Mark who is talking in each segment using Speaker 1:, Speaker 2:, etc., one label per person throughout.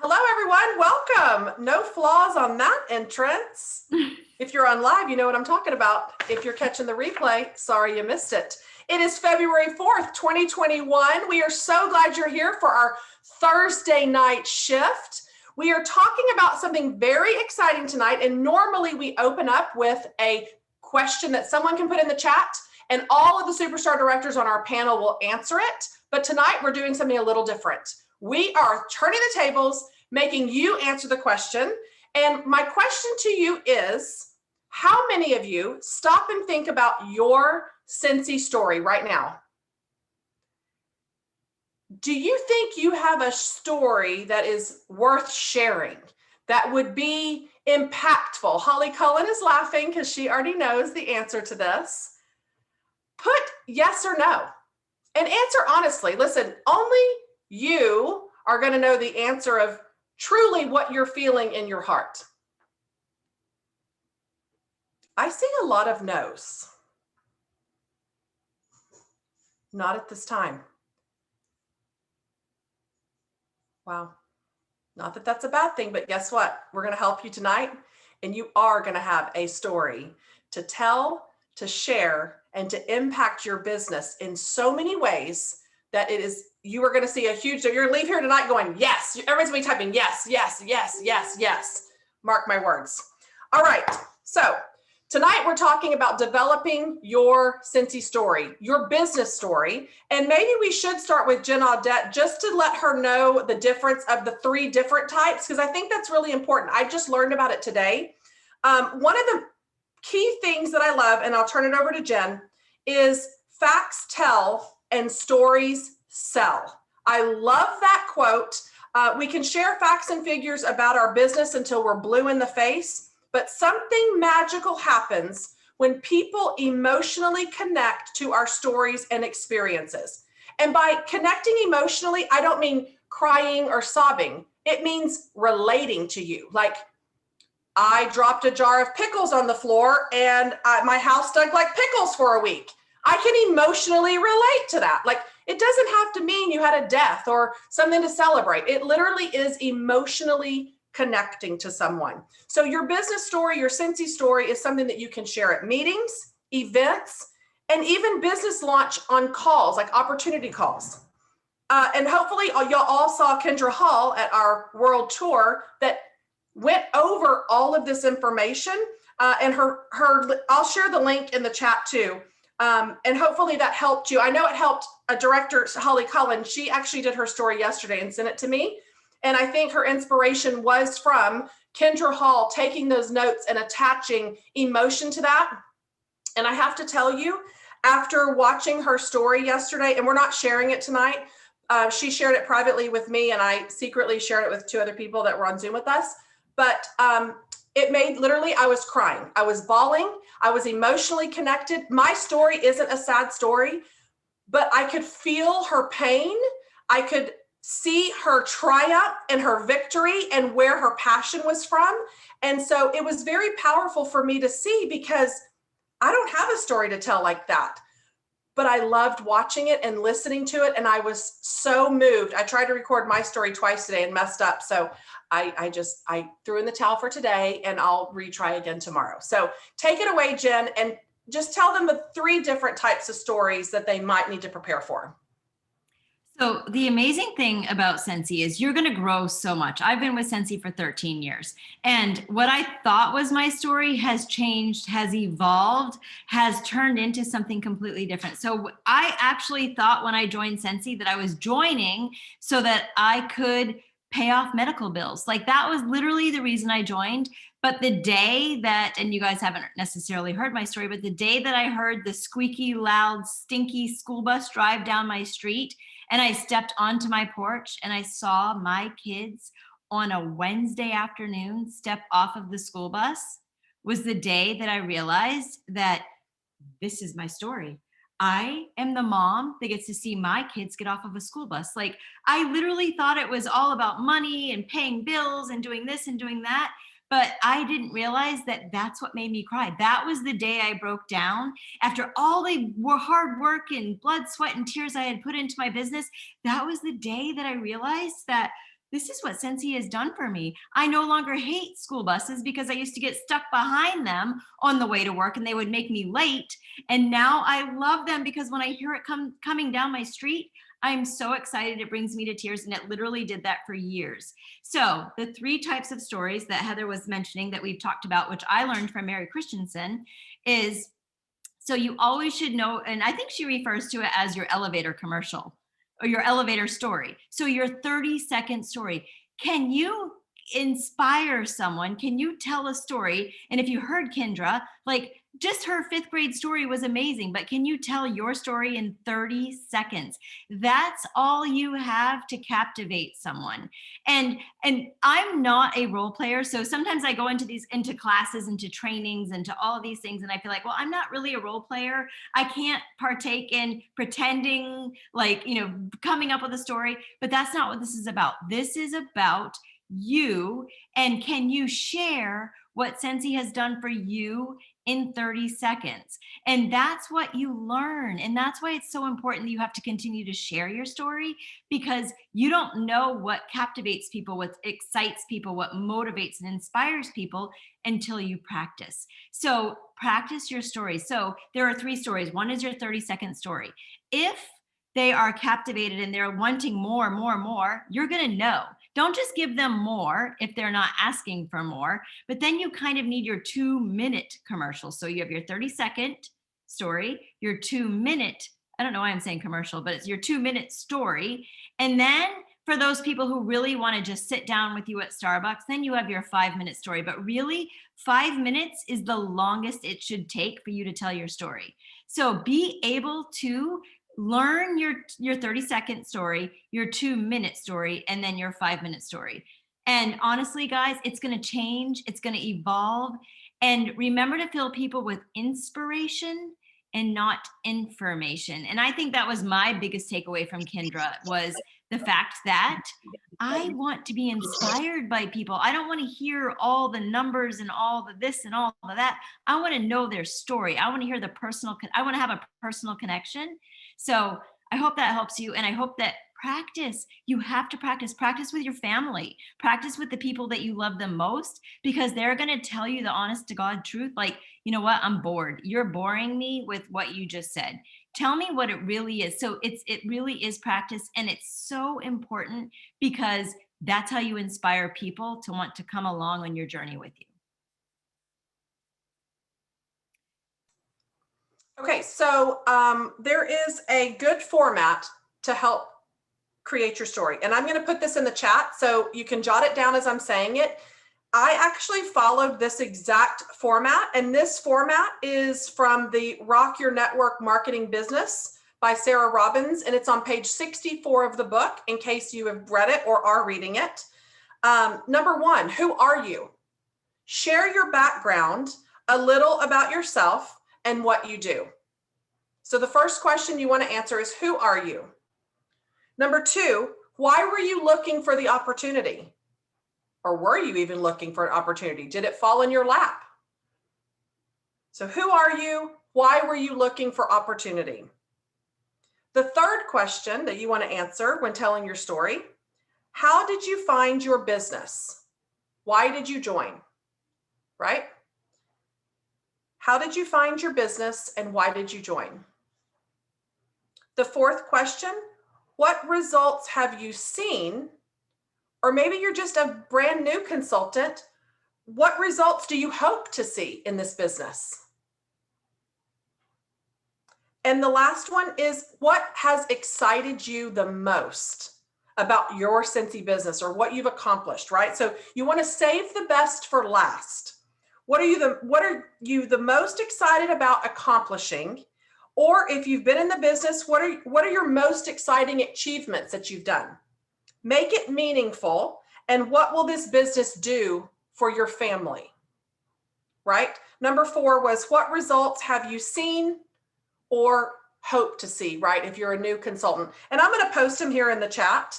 Speaker 1: Hello, everyone. Welcome. No flaws on that entrance. If you're on live, you know what I'm talking about. If you're catching the replay, sorry you missed it. It is February 4th, 2021. We are so glad you're here for our Thursday night shift. We are talking about something very exciting tonight, and normally we open up with a question that someone can put in the chat, and all of the superstar directors on our panel will answer it. But tonight we're doing something a little different. We are turning the tables, making you answer the question. And my question to you is, how many of you stop and think about your Scentsy story right now? Do you think you have a story that is worth sharing, that would be impactful? Holly Cullen is laughing because she already knows the answer to this. Put yes or no and answer honestly. Listen, only you are going to know the answer of truly what you're feeling in your heart. I see a lot of no's. Not at this time. Wow. Not that that's a bad thing, but guess what? We're going to help you tonight, and you are going to have a story to tell, to share, and to impact your business in so many ways that you are going to see a huge, you're going to leave here tonight going, yes. Everybody's going to be typing yes, yes, yes, yes, yes. Mark my words. All right. So tonight we're talking about developing your Scentsy story, your business story. And maybe we should start with Jen Audette just to let her know the difference of the three different types, because I think that's really important. I just learned about it today. One of the key things that I love, and I'll turn it over to Jen, is facts tell and stories sell. I love that quote. We can share facts and figures about our business until we're blue in the face, but something magical happens when people emotionally connect to our stories and experiences. And by connecting emotionally, I don't mean crying or sobbing. It means relating to you. Like, I dropped a jar of pickles on the floor and my house stunk like pickles for a week. I can emotionally relate to that. Like, it doesn't have to mean you had a death or something to celebrate. It literally is emotionally connecting to someone. So your business story, your Scentsy story is something that you can share at meetings, events, and even business launch on calls, like opportunity calls. And hopefully y'all all saw Kendra Hall at our world tour that went over all of this information. And I'll share the link in the chat too. And hopefully that helped you. I know it helped a director, Holly Cullen. She actually did her story yesterday and sent it to me. And I think her inspiration was from Kendra Hall taking those notes and attaching emotion to that. And I have to tell you, after watching her story yesterday, and we're not sharing it tonight, she shared it privately with me, and I secretly shared it with two other people that were on Zoom with us. But it made, literally, I was crying. I was bawling. I was emotionally connected. My story isn't a sad story, but I could feel her pain. I could see her triumph and her victory and where her passion was from. And so it was very powerful for me to see, because I don't have a story to tell like that. But I loved watching it and listening to it, and I was so moved. I tried to record my story twice today and messed up. So I threw in the towel for today, and I'll retry again tomorrow. So take it away, Jen, and just tell them the three different types of stories that they might need to prepare for.
Speaker 2: So the amazing thing about Scentsy is you're going to grow so much. I've been with Scentsy for 13 years. And what I thought was my story has changed, has evolved, has turned into something completely different. So I actually thought when I joined Scentsy that I was joining so that I could pay off medical bills. Like, that was literally the reason I joined. But the day that, and you guys haven't necessarily heard my story, but the day that I heard the squeaky, loud, stinky school bus drive down my street, and I stepped onto my porch and I saw my kids on a Wednesday afternoon step off of the school bus, was the day that I realized that this is my story. I am the mom that gets to see my kids get off of a school bus. Like, I literally thought it was all about money and paying bills and doing this and doing that. But I didn't realize that that's what made me cry. That was the day I broke down. After all the hard work and blood, sweat, and tears I had put into my business, that was the day that I realized that this is what Scentsy has done for me. I no longer hate school buses because I used to get stuck behind them on the way to work and they would make me late. And now I love them because when I hear it coming down my street, I'm so excited. It brings me to tears, and it literally did that for years. So the 3 types of stories that Heather was mentioning that we've talked about, which I learned from Mary Christensen, is so you always should know, and I think she refers to it as your elevator commercial or your elevator story. So your 30-second story. Can you inspire someone? Can you tell a story? And if you heard Kendra, like just her 5th grade story was amazing, but can you tell your story in 30 seconds? That's all you have to captivate someone. And I'm not a role player, so sometimes I go into classes, into trainings, into all of these things, and I feel like, well, I'm not really a role player. I can't partake in pretending, like, coming up with a story, but that's not what this is about. This is about you, and can you share what Scentsy has done for you in 30 seconds? And that's what you learn. And that's why it's so important that you have to continue to share your story, because you don't know what captivates people, what excites people, what motivates and inspires people until you practice. So practice your story. So there are 3 stories. One is your 30-second story. If they are captivated and they're wanting more, you're going to know. Don't just give them more if they're not asking for more, but then you kind of need your 2-minute commercial. So you have your 30-second story, your 2-minute, I don't know why I'm saying commercial, but it's your 2-minute story. And then for those people who really want to just sit down with you at Starbucks, then you have your 5-minute story. But really, 5 minutes is the longest it should take for you to tell your story. So be able to learn your 30-second story, your 2-minute story, and then your 5-minute story. And honestly, guys, it's going to change. It's going to evolve. And remember to fill people with inspiration and not information. And I think that was my biggest takeaway from Kendra, was the fact that I want to be inspired by people. I don't want to hear all the numbers and all the this and all of that. I want to know their story. I want to hear I want to have a personal connection. So I hope that helps you. And I hope that you have to practice with your family, practice with the people that you love the most, because they're going to tell you the honest to God truth. Like, you know what? I'm bored. You're boring me with what you just said. Tell me what it really is. So it really is practice. And it's so important, because that's how you inspire people to want to come along on your journey with you.
Speaker 1: Okay, so there is a good format to help create your story. And I'm going to put this in the chat so you can jot it down as I'm saying it. I actually followed this exact format, and this format is from the Rock Your Network Marketing Business by Sarah Robbins, and it's on page 64 of the book in case you have read it or are reading it. Number 1, who are you? Share your background, a little about yourself and what you do. So the first question you want to answer is, who are you? Number 2, why were you looking for the opportunity? Or were you even looking for an opportunity? Did it fall in your lap? So who are you? Why were you looking for opportunity? The third question that you want to answer when telling your story, how did you find your business? Why did you join? Right? How did you find your business and why did you join? The fourth question, what results have you seen? Or maybe you're just a brand new consultant. What results do you hope to see in this business? And the last one is, what has excited you the most about your Scentsy business or what you've accomplished, right? So you want to save the best for last. What are you the most excited about accomplishing? Or if you've been in the business, what are your most exciting achievements that you've done? Make it meaningful. And what will this business do for your family? Right? Number 4 was, what results have you seen or hope to see, right? If you're a new consultant. And I'm going to post them here in the chat.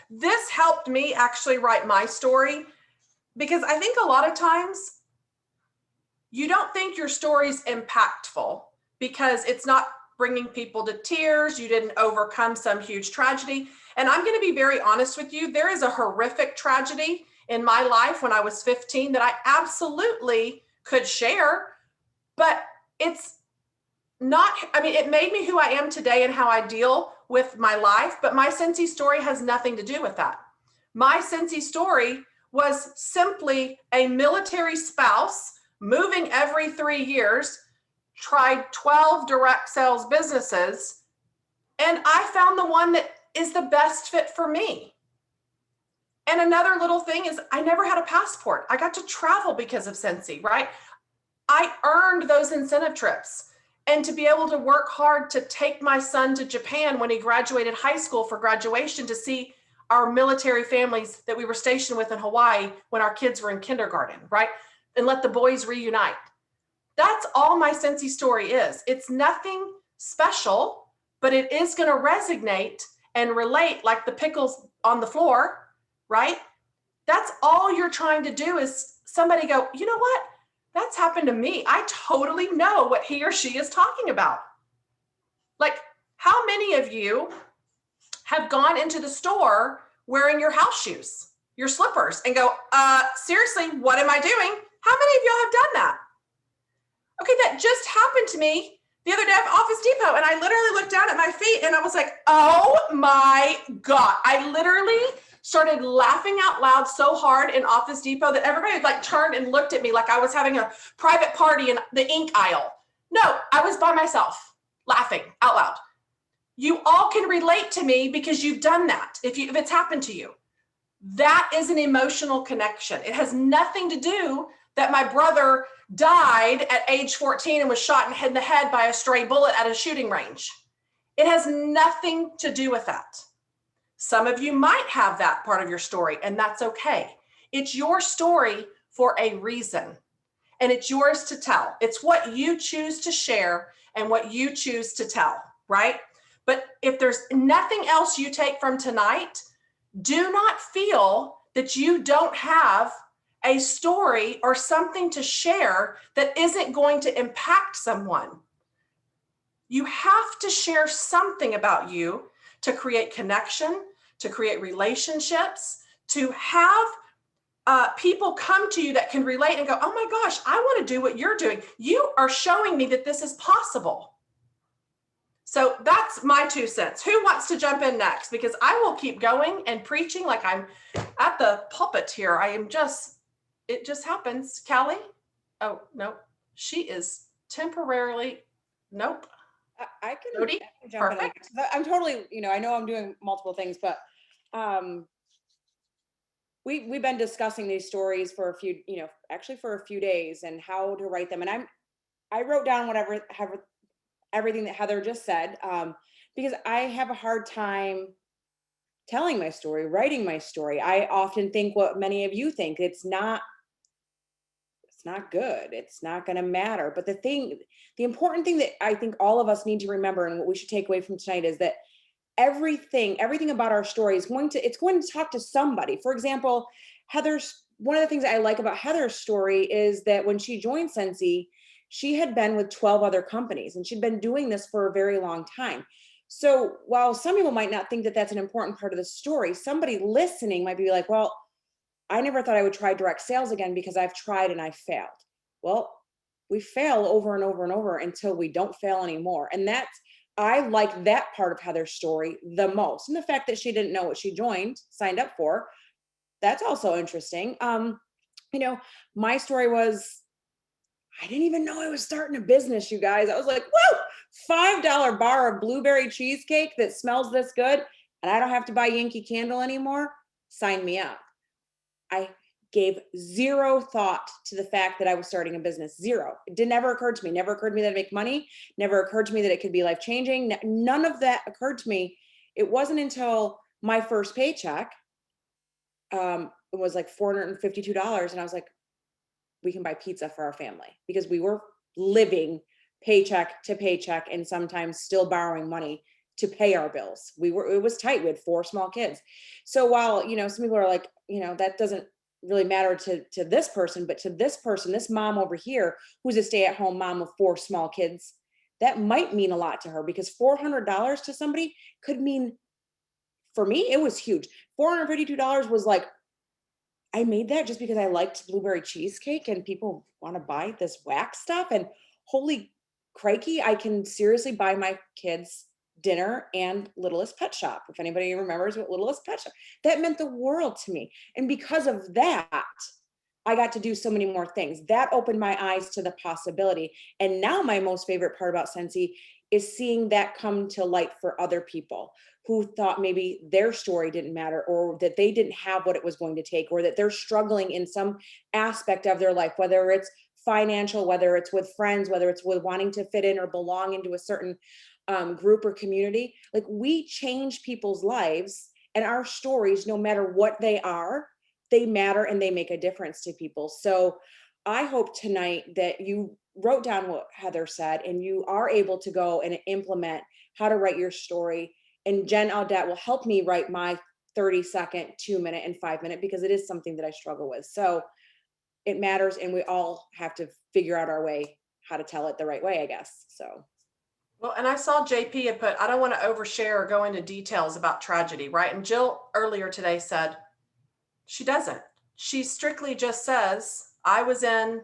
Speaker 1: This helped me actually write my story, because I think a lot of times you don't think your story's impactful because it's not bringing people to tears. You didn't overcome some huge tragedy. And I'm going to be very honest with you. There is a horrific tragedy in my life when I was 15 that I absolutely could share, but it's not, I mean, it made me who I am today and how I deal with my life, but my Scentsy story has nothing to do with that. My Scentsy story was simply a military spouse moving every 3 years, tried 12 direct sales businesses, and I found the one that is the best fit for me. And another little thing is I never had a passport. I got to travel because of Scentsy, right? I earned those incentive trips. And to be able to work hard to take my son to Japan when he graduated high school for graduation to see our military families that we were stationed with in Hawaii when our kids were in kindergarten, right? And let the boys reunite. That's all my Scentsy story is. It's nothing special, but it is going to resonate and relate like the pickles on the floor, right? That's all you're trying to do is somebody go, you know what? That's happened to me. I totally know what he or she is talking about. Like, how many of you have gone into the store wearing your house shoes, your slippers, and go, seriously, what am I doing? How many of y'all have done that? Okay, that just happened to me the other day at Office Depot, and I literally looked down at my feet and I was like, oh my God. I literally started laughing out loud so hard in Office Depot that everybody like turned and looked at me like I was having a private party in the ink aisle. No, I was by myself laughing out loud. You all can relate to me because you've done that. If it's happened to you, that is an emotional connection. It has nothing to do that my brother died at age 14 and was shot in the head by a stray bullet at a shooting range. It has nothing to do with that. Some of you might have that part of your story, and that's okay. It's your story for a reason, and it's yours to tell. It's what you choose to share and what you choose to tell, right? But if there's nothing else you take from tonight, do not feel that you don't have a story or something to share that isn't going to impact someone. You have to share something about you to create connection, to create relationships, to have people come to you that can relate and go, oh my gosh, I want to do what you're doing. You are showing me that this is possible. So that's my 2 cents. Who wants to jump in next? Because I will keep going and preaching like I'm at the pulpit here. It just happens. Callie? Oh, no, she is temporarily, nope.
Speaker 3: I can
Speaker 1: Jody?
Speaker 3: jump
Speaker 1: Perfect.
Speaker 3: in. I'm totally, I know I'm doing multiple things, but we've been discussing these stories for a few days and how to write them. And I wrote down everything that Heather just said, because I have a hard time telling my story, writing my story. I often think what many of you think. It's not good. It's not going to matter. But the important thing that I think all of us need to remember and what we should take away from tonight is that everything about our story is going to talk to somebody. For example, one of the things I like about Heather's story is that when she joined Scentsy, she had been with 12 other companies and she'd been doing this for a very long time. So while some people might not think that that's an important part of the story, somebody listening might be like, well, I never thought I would try direct sales again because I've tried and I failed. Well, we fail over and over and over until we don't fail anymore. And I like that part of Heather's story the most. And the fact that she didn't know what she signed up for, that's also interesting. My story was, I didn't even know I was starting a business, you guys. I was like, whoa, $5 bar of blueberry cheesecake that smells this good, and I don't have to buy Yankee Candle anymore. Sign me up. I gave zero thought to the fact that I was starting a business. Zero. It never occurred to me. Never occurred to me that I'd make money. Never occurred to me that it could be life-changing. None of that occurred to me. It wasn't until my first paycheck, it was like $452. And I was like, we can buy pizza for our family, because we were living paycheck to paycheck and sometimes still borrowing money to pay our bills. It was tight. We had 4 small kids. So while, some people are like, that doesn't really matter to this person, but to this person, this mom over here, who's a stay-at-home mom of 4 small kids, that might mean a lot to her, because $400 to somebody could mean for me, it was huge. $452 was like, I made that just because I liked blueberry cheesecake and people want to buy this wax stuff. And holy crikey, I can seriously buy my kids dinner and Littlest Pet Shop. If anybody remembers what Littlest Pet Shop, that meant the world to me. And because of that, I got to do so many more things. That opened my eyes to the possibility. And now my most favorite part about Scentsy is seeing that come to light for other people who thought maybe their story didn't matter, or that they didn't have what it was going to take, or that they're struggling in some aspect of their life, whether it's financial, whether it's with friends, whether it's with wanting to fit in or belong into a certain group or community. Like, we change people's lives, and our stories, no matter what they are, they matter and they make a difference to people. So I hope tonight that you wrote down what Heather said and you are able to go and implement how to write your story. And Jen Audette will help me write my 30-second, 2-minute, and 5-minute, because it is something that I struggle with. So it matters, and we all have to figure out our way, how to tell it the right way, I guess. So.
Speaker 1: Well, and I saw JP had put, I don't want to overshare or go into details about tragedy, right? And Jill earlier today said, she doesn't. She strictly just says, I was in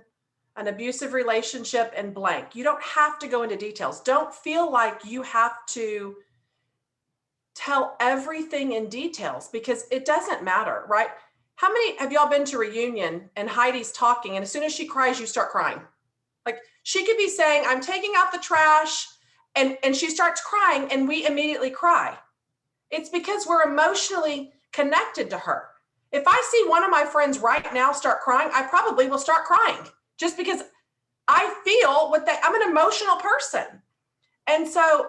Speaker 1: an abusive relationship and blank. You don't have to go into details. Don't feel like you have to tell everything in details, because it doesn't matter, right? How many have y'all been to reunion and Heidi's talking, and as soon as she cries, you start crying? Like, she could be saying, I'm taking out the trash, and she starts crying, and we immediately cry. It's because we're emotionally connected to her. If I see one of my friends right now start crying, I probably will start crying, just because I feel what they, I'm an emotional person. And so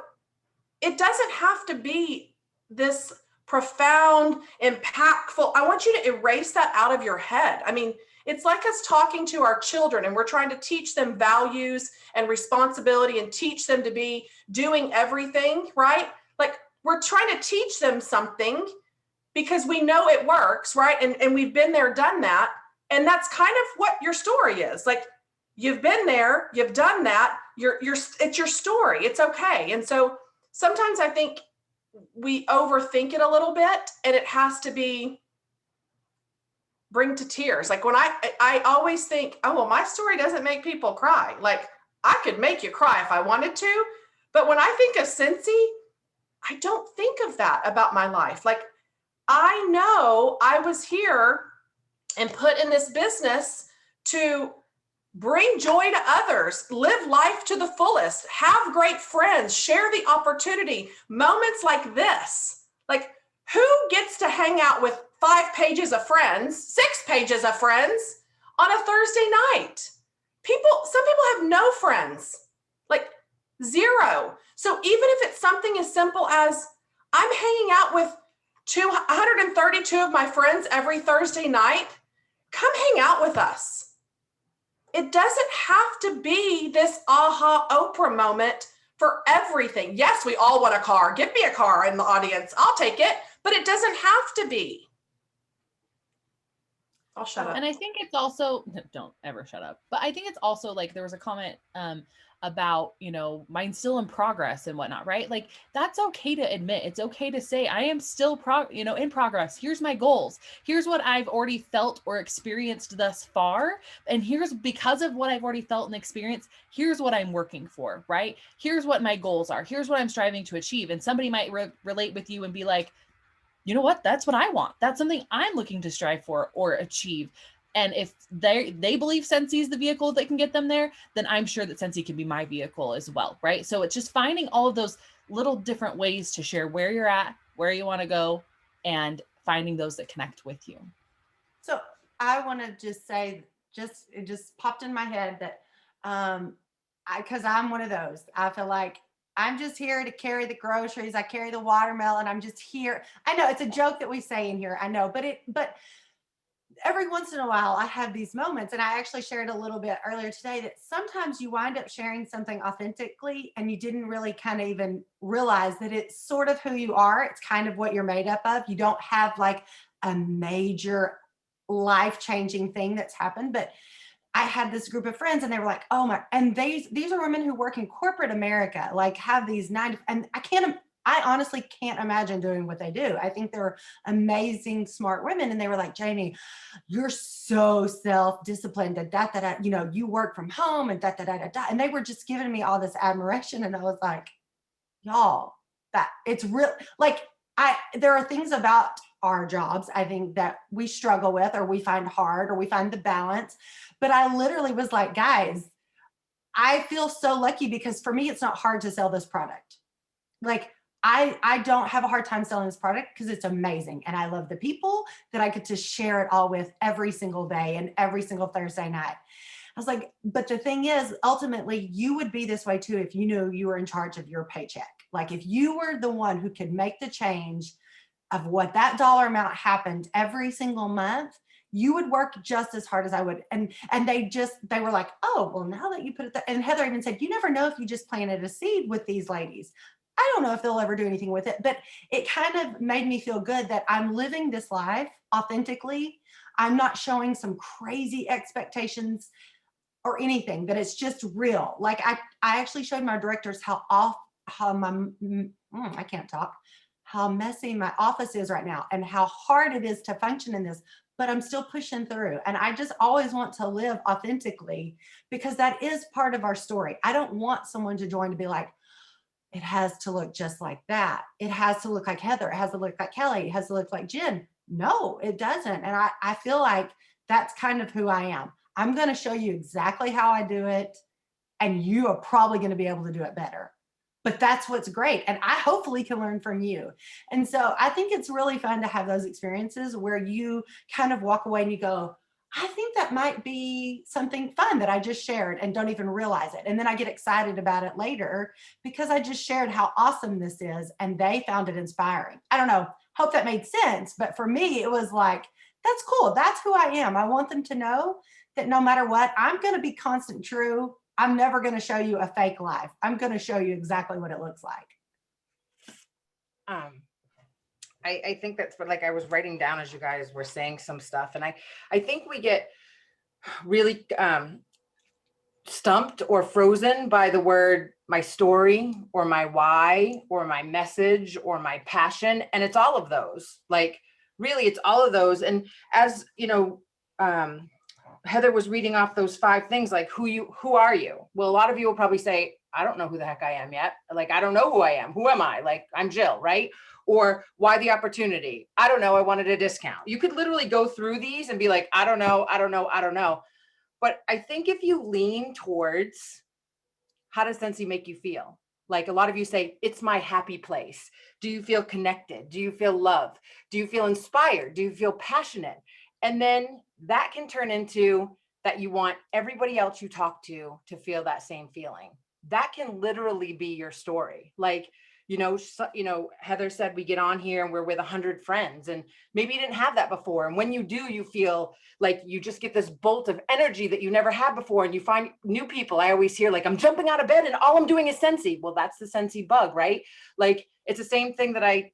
Speaker 1: it doesn't have to be this profound, impactful. I want you to erase that out of your head. I mean, it's like us talking to our children, and we're trying to teach them values and responsibility and teach them to be doing everything, right? Like, we're trying to teach them something because we know it works, right? And we've been there, done that. And that's kind of what your story is. Like, you've been there, you've done that, it's your story. It's okay. And so sometimes I think we overthink it a little bit, and it has to be bring to tears. Like, when I always think, oh, well, my story doesn't make people cry. Like, I could make you cry if I wanted to. But when I think of Scentsy, I don't think of that about my life. Like, I know I was here and put in this business to bring joy to others, live life to the fullest, have great friends, share the opportunity, moments like this. Like, who gets to hang out with 5 pages of friends, 6 pages of friends on a Thursday night? Some people have no friends, like 0. So even if it's something as simple as, I'm hanging out with 132 of my friends every Thursday night, come hang out with us. It doesn't have to be this aha Oprah moment for everything. Yes, we all want a car. Give me a car in the audience. I'll take it, but it doesn't have to be. I'll shut up.
Speaker 4: And I think it's also, don't ever shut up. But I think it's also like, there was a comment about, mine's still in progress and whatnot, right? Like, that's okay to admit. It's okay to say, I am still in progress. Here's my goals. Here's what I've already felt or experienced thus far. And here's, because of what I've already felt and experienced, here's what I'm working for, right? Here's what my goals are. Here's what I'm striving to achieve. And somebody might relate with you and be like, you know what? That's what I want. That's something I'm looking to strive for or achieve. And if they believe Scentsy is the vehicle that can get them there, then I'm sure that Scentsy can be my vehicle as well, right? So it's just finding all of those little different ways to share where you're at, where you want to go, and finding those that connect with you.
Speaker 5: So I want to just say, it just popped in my head that because I'm one of those. I feel like I'm just here to carry the groceries. I carry the watermelon. I'm just here. I know it's a joke that we say in here. I know, but every once in a while I have these moments, and I actually shared a little bit earlier today that sometimes you wind up sharing something authentically and you didn't really kind of even realize that it's sort of who you are. It's kind of what you're made up of. You don't have like a major life-changing thing that's happened, but I had this group of friends and they were like, oh my, and these are women who work in corporate America, like have these and I honestly can't imagine doing what they do. I think they're amazing, smart women. And they were like, Jamie, you're so self-disciplined and you know, you work from home and And they were just giving me all this admiration. And I was like, y'all, that it's real. Like there are things about our jobs, I think, that we struggle with, or we find hard, or we find the balance. But I literally was like, guys, I feel so lucky, because for me, it's not hard to sell this product. Like I don't have a hard time selling this product because it's amazing. And I love the people that I get to share it all with every single day and every single Thursday night. I was like, but the thing is, ultimately, you would be this way too if you knew you were in charge of your paycheck. Like if you were the one who could make the change of what that dollar amount happened every single month, you would work just as hard as I would. And they were like, oh, well, now that you put it there. And Heather even said, you never know if you just planted a seed with these ladies. I don't know if they'll ever do anything with it, but it kind of made me feel good that I'm living this life authentically. I'm not showing some crazy expectations or anything, that it's just real. Like I actually showed my directors how messy my office is right now and how hard it is to function in this, but I'm still pushing through. And I just always want to live authentically, because that is part of our story. I don't want someone to join to be like, it has to look just like that. It has to look like Heather. It has to look like Kelly. It has to look like Jen. No, it doesn't. And I feel like that's kind of who I am. I'm going to show you exactly how I do it, and you are probably going to be able to do it better. But that's what's great. And I hopefully can learn from you. And so I think it's really fun to have those experiences where you kind of walk away and you go, I think that might be something fun that I just shared and don't even realize it. And then I get excited about it later because I just shared how awesome this is and they found it inspiring. I don't know, hope that made sense. But for me, it was like, that's cool. That's who I am. I want them to know that no matter what, I'm going to be constant true. I'm never going to show you a fake life. I'm going to show you exactly what it looks like.
Speaker 6: I think that's what, like, I was writing down as you guys were saying some stuff, and I think we get really stumped or frozen by the word my story or my why or my message or my passion, and it's all of those. Like really, it's all of those. And as you know, Heather was reading off those 5 things, like who are you? Well, a lot of you will probably say, I don't know who the heck I am yet. Like, I don't know who I am. Who am I? Like, I'm Jill, right? Or why the opportunity? I don't know. I wanted a discount. You could literally go through these and be like, I don't know. I don't know. I don't know. But I think if you lean towards how does Scentsy make you feel? Like a lot of you say, it's my happy place. Do you feel connected? Do you feel loved? Do you feel inspired? Do you feel passionate? And then that can turn into that you want everybody else you talk to feel that same feeling. That can literally be your story. Like, Heather said, we get on here and we're with 100 friends, and maybe you didn't have that before. And when you do, you feel like you just get this bolt of energy that you never had before. And you find new people. I always hear like, I'm jumping out of bed and all I'm doing is Scentsy. Well, that's the Scentsy bug, right? Like, it's the same thing that I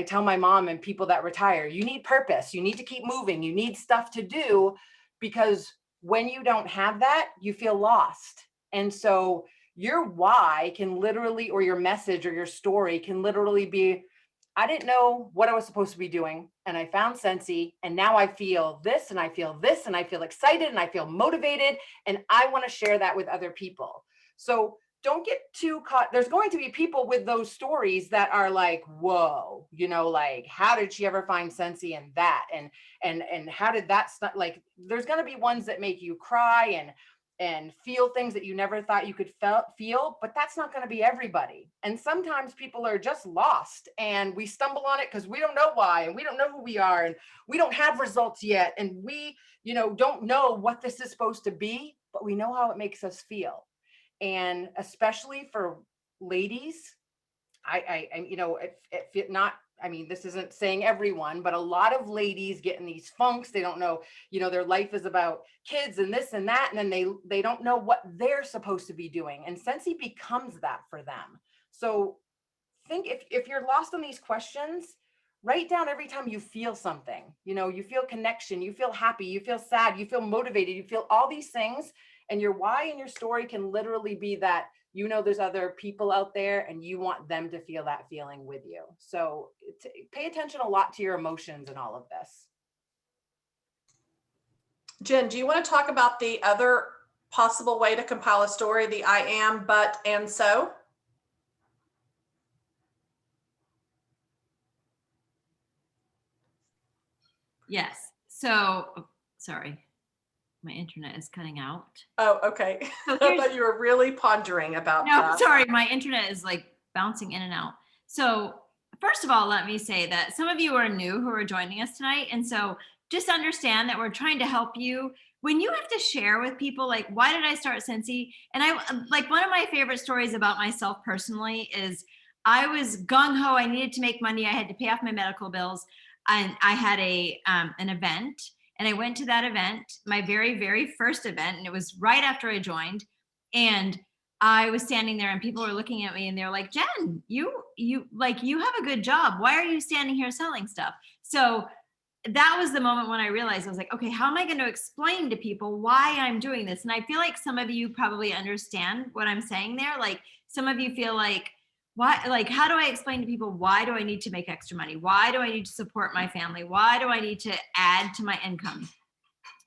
Speaker 6: tell my mom and people that retire, you need purpose. You need to keep moving. You need stuff to do, because when you don't have that, you feel lost. And so your why can literally, or your message or your story can literally be, I didn't know what I was supposed to be doing, and I found Scentsy, and now I feel this, and I feel this, and I feel excited, and I feel motivated, and I want to share that with other people. So don't get too caught. There's going to be people with those stories that are like, whoa, like, how did she ever find Scentsy and that? And how did that start? Like, there's going to be ones that make you cry and feel things that you never thought you could feel, but that's not going to be everybody. And sometimes people are just lost and we stumble on it because we don't know why, and we don't know who we are, and we don't have results yet. And we, don't know what this is supposed to be, but we know how it makes us feel. And especially for ladies, this isn't saying everyone, but a lot of ladies get in these funks. They don't know, their life is about kids and this and that. And then they don't know what they're supposed to be doing. And Scentsy becomes that for them. So think if you're lost on these questions, write down every time you feel something, you feel connection, you feel happy, you feel sad, you feel motivated, you feel all these things. And your why and your story can literally be that you know there's other people out there and you want them to feel that feeling with you. So pay attention a lot to your emotions in all of this.
Speaker 1: Jen, do you want to talk about the other possible way to compile a story, the I am, but, and so?
Speaker 2: Yes. So, sorry, my internet is cutting out.
Speaker 1: Oh, okay.
Speaker 2: So
Speaker 1: I thought you were really pondering about
Speaker 2: No,
Speaker 1: that.
Speaker 2: sorry, my internet is like bouncing in and out. So, first of all, let me say that some of you are new who are joining us tonight. And so just understand that we're trying to help you. When you have to share with people, like, why did I start Scentsy? And I like one of my favorite stories about myself personally is I was gung-ho. I needed to make money. I had to pay off my medical bills. And I had an event. And I went to that event, my very, very first event. And it was right after I joined. And I was standing there and people were looking at me and they're like, Jen, you have a good job. Why are you standing here selling stuff? So that was the moment when I realized, I was like, okay, how am I going to explain to people why I'm doing this? And I feel like some of you probably understand what I'm saying there. Like some of you feel like, why, like, how do I explain to people, why do I need to make extra money? Why do I need to support my family? Why do I need to add to my income?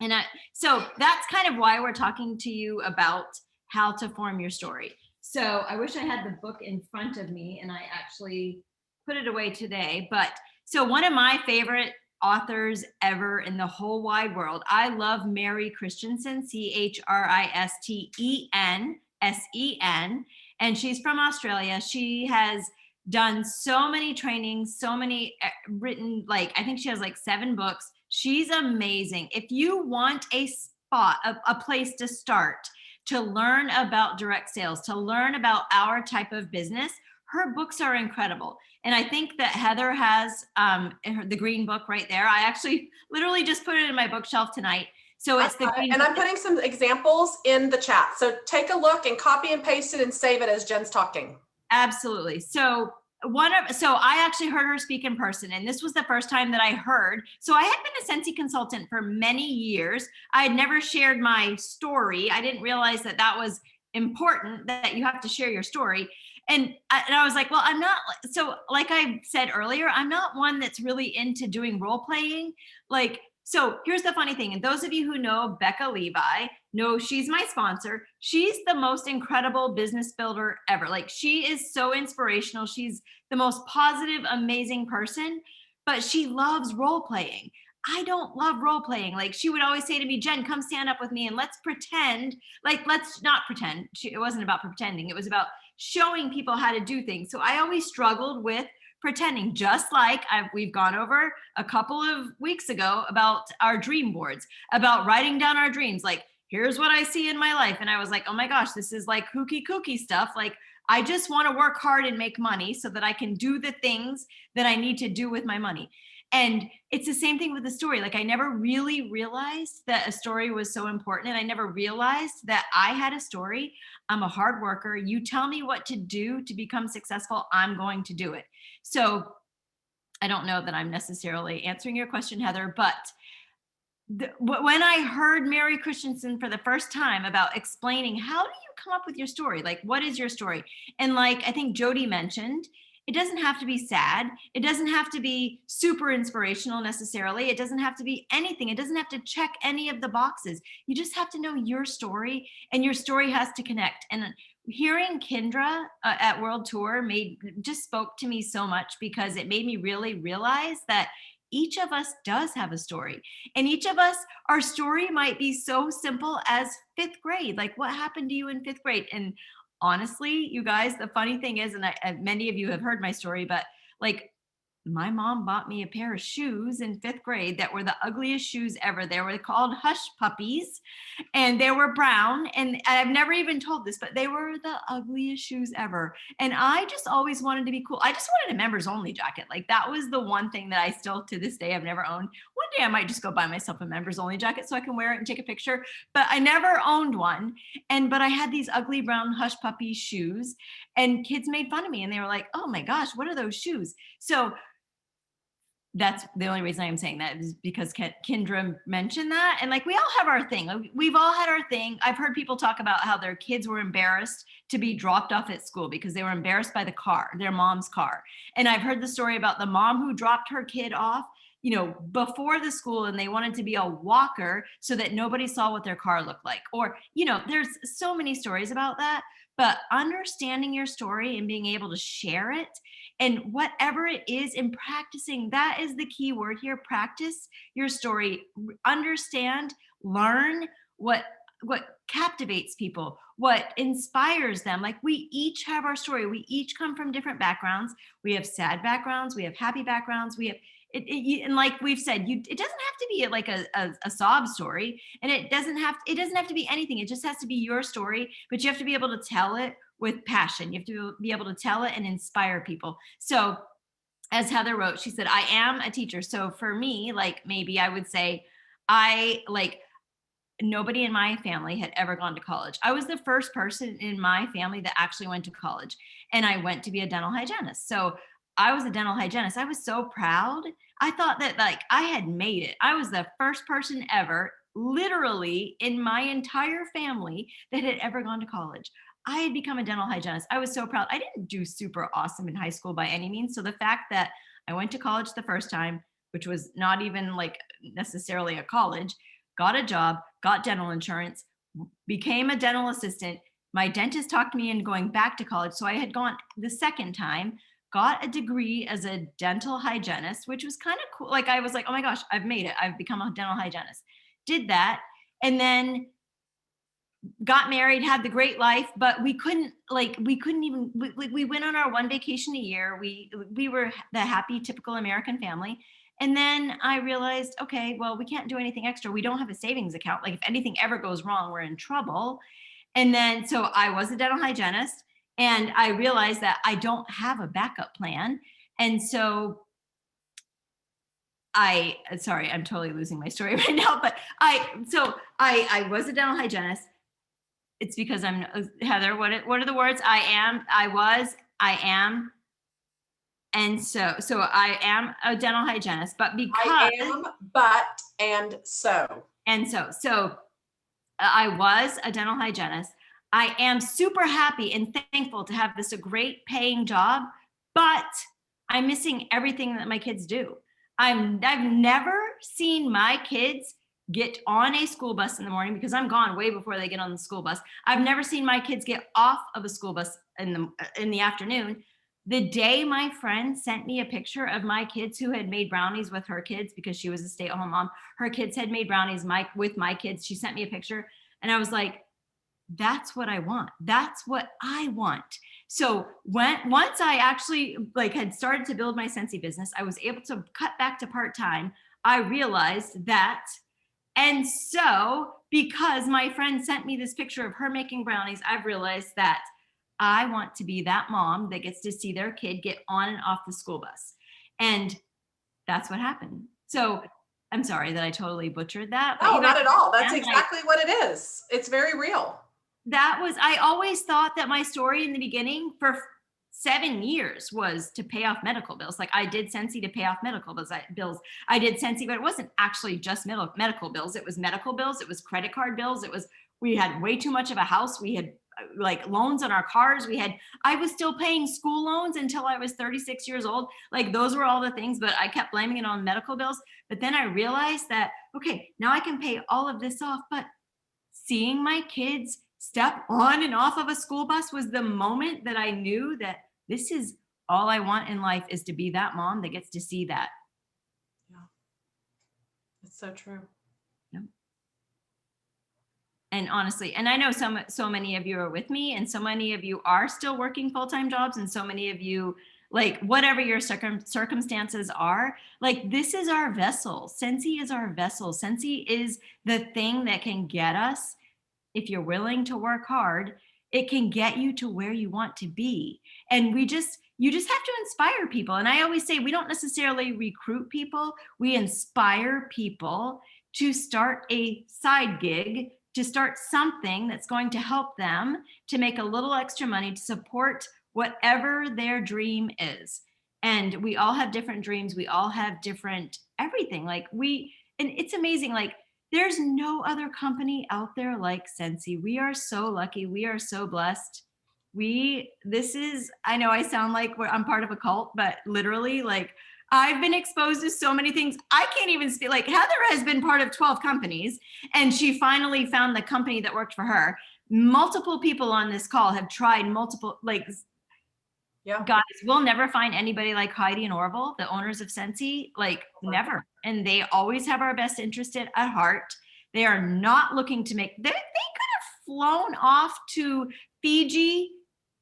Speaker 2: And so that's kind of why we're talking to you about how to form your story. So I wish I had the book in front of me and I actually put it away today. But so one of my favorite authors ever in the whole wide world, I love Mary Christensen, Christensen. And she's from Australia. She has done so many trainings, so many written, like, I think she has like 7 books. She's amazing. If you want a spot, a place to start to learn about direct sales, to learn about our type of business, her books are incredible. And I think that Heather has the green book right there. I actually literally just put it in my bookshelf tonight. So it's the green
Speaker 1: and
Speaker 2: book.
Speaker 1: I'm putting some examples in the chat. So take a look and copy and paste it and save it as Jen's talking.
Speaker 2: Absolutely. So I actually heard her speak in person, and this was the first time that I heard. So I had been a Scentsy consultant for many years. I had never shared my story. I didn't realize that that was important, that you have to share your story. And I was like, well, I'm not. So like I said earlier, I'm not one that's really into doing role playing. Like, so here's the funny thing. And those of you who know Becca Levi know she's my sponsor. She's the most incredible business builder ever. Like, she is so inspirational. She's the most positive, amazing person, but she loves role playing. I don't love role playing. Like, she would always say to me, Jen, come stand up with me and let's pretend. Like, let's not pretend. It wasn't about pretending. It was about showing people how to do things. So I always struggled with pretending, just like we've gone over a couple of weeks ago about our dream boards, about writing down our dreams. Like, here's what I see in my life. And I was like, oh my gosh, this is like kooky stuff. Like, I just want to work hard and make money so that I can do the things that I need to do with my money. And it's the same thing with the story. Like, I never really realized that a story was so important. And I never realized that I had a story. I'm a hard worker. You tell me what to do to become successful, I'm going to do it. So I don't know that I'm necessarily answering your question, Heather, but when I heard Mary Christensen for the first time about explaining, how do you come up with your story? Like, what is your story? And like, I think Jody mentioned, it doesn't have to be sad. It doesn't have to be super inspirational necessarily. It doesn't have to be anything. It doesn't have to check any of the boxes. You just have to know your story, and your story has to connect. And hearing Kendra at World Tour just spoke to me so much, because it made me really realize that each of us does have a story, and each of us, our story might be so simple as 5th grade. Like, what happened to you in 5th grade? And honestly, you guys, the funny thing is, and many of you have heard my story, but like, my mom bought me a pair of shoes in 5th grade that were the ugliest shoes ever. They were called Hush Puppies, and they were brown. And I've never even told this, but they were the ugliest shoes ever. And I just always wanted to be cool. I just wanted a members only jacket. Like, that was the one thing that I still, to this day, I've never owned. One day I might just go buy myself a members only jacket so I can wear it and take a picture, but I never owned one. But I had these ugly brown Hush Puppy shoes, and kids made fun of me, and they were like, oh my gosh, what are those shoes? So that's the only reason I'm saying that is because Kendra mentioned that. And like, we all have our thing. Like, we've all had our thing. I've heard people talk about how their kids were embarrassed to be dropped off at school because they were embarrassed by the car, their mom's car. And I've heard the story about the mom who dropped her kid off, you know, before the school, and they wanted to be a walker so that nobody saw what their car looked like. Or, you know, there's so many stories about that. But understanding your story and being able to share it, and whatever it is, in practicing, that is the key word here. Practice your story, understand, learn what captivates people, what inspires them. Like, we each have our story. We each come from different backgrounds. We have sad backgrounds, we have happy backgrounds, we have and like we've said, it doesn't have to be like a sob story, and it doesn't have to be anything. It just has to be your story, but you have to be able to tell it with passion. You have to be able to tell it and inspire people. So as Heather wrote, she said, I am a teacher. So for me, like, maybe I would say, nobody in my family had ever gone to college. I was the first person in my family that actually went to college, and I went to be a dental hygienist. So I was a dental hygienist. I was so proud. I thought that, like, I had made it. I was the first person ever, literally in my entire family, that had ever gone to college. I had become a dental hygienist. I was so proud. I didn't do super awesome in high school by any means. So the fact that I went to college the first time, which was not even like necessarily a college, got a job, got dental insurance, became a dental assistant. My dentist talked me into going back to college. So I had gone the second time, got a degree as a dental hygienist, which was kind of cool. Like, I was like, oh my gosh, I've made it. I've become a dental hygienist. Did that. And then got married, had the great life, but we went on our one vacation a year. We were the happy, typical American family. And then I realized, okay, well, we can't do anything extra. We don't have a savings account. Like, if anything ever goes wrong, we're in trouble. And then, so I was a dental hygienist, and I realized that I don't have a backup plan. And so sorry, I'm totally losing my story right now, but I was a dental hygienist. It's because I'm Heather. What are the words? I am, I was, I am. And so I am a dental hygienist, but because
Speaker 1: I am, but, and so.
Speaker 2: So I was a dental hygienist. I am super happy and thankful to have this a great paying job, but I'm missing everything that my kids do. I've never seen my kids get on a school bus in the morning, because I'm gone way before they get on the school bus. I've never seen my kids get off of a school bus in the afternoon. The day my friend sent me a picture of my kids who had made brownies with her kids, because she was a stay-at-home mom, her kids had made brownies with my kids. She sent me a picture, and I was like, that's what I want. That's what I want. So once I actually had started to build my Scentsy business, I was able to cut back to part-time. I realized that. And so, because my friend sent me this picture of her making brownies, I've realized that I want to be that mom that gets to see their kid get on and off the school bus. And that's what happened. So I'm sorry that I totally butchered that.
Speaker 1: No, not at all. That's exactly what it is. It's very real.
Speaker 2: I always thought that my story in the beginning for 7 years was to pay off medical bills. Like, I did Scentsy to pay off medical bills. I did Scentsy, but it wasn't actually just medical bills. It was medical bills. It was credit card bills. We had way too much of a house. We had loans on our cars. I was still paying school loans until I was 36 years old. Like, those were all the things, but I kept blaming it on medical bills. But then I realized that, okay, now I can pay all of this off. But seeing my kids step on and off of a school bus was the moment that I knew that this is all I want in life, is to be that mom that gets to see that.
Speaker 1: Yeah. It's so true.
Speaker 2: Yeah. And honestly, and I know so many of you are with me, and so many of you are still working full-time jobs, and so many of you, whatever your circumstances are, this is our vessel. Scentsy is our vessel. Scentsy is the thing that can get us. If you're willing to work hard, it can get you to where you want to be. And you just have to inspire people. And I always say, we don't necessarily recruit people. We inspire people to start a side gig, to start something that's going to help them to make a little extra money to support whatever their dream is. And we all have different dreams. We all have different everything. And it's amazing. Like, there's no other company out there like Scentsy. We are so lucky. We are so blessed. I know I sound like I'm part of a cult, but literally, like, I've been exposed to so many things. I can't even speak. Like, Heather has been part of 12 companies, and she finally found the company that worked for her. Multiple people on this call have tried multiple, like,
Speaker 1: Yeah.
Speaker 2: guys, we'll never find anybody like Heidi and Orville, the owners of Scentsy, like, never. And they always have our best interest at heart. They are not looking to they could have flown off to Fiji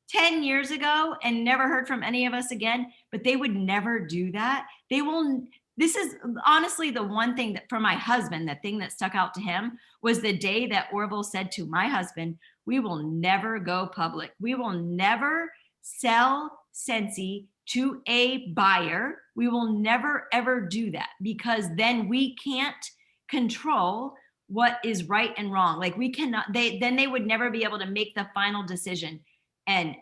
Speaker 2: 10 years ago and never heard from any of us again, but they would never do that. This is honestly the one thing that for my husband, the thing that stuck out to him was the day that Orville said to my husband, we will never go public. We will never sell Scentsy to a buyer. We will never, ever do that, because then we can't control what is right and wrong. Like, we cannot, they would never be able to make the final decision. And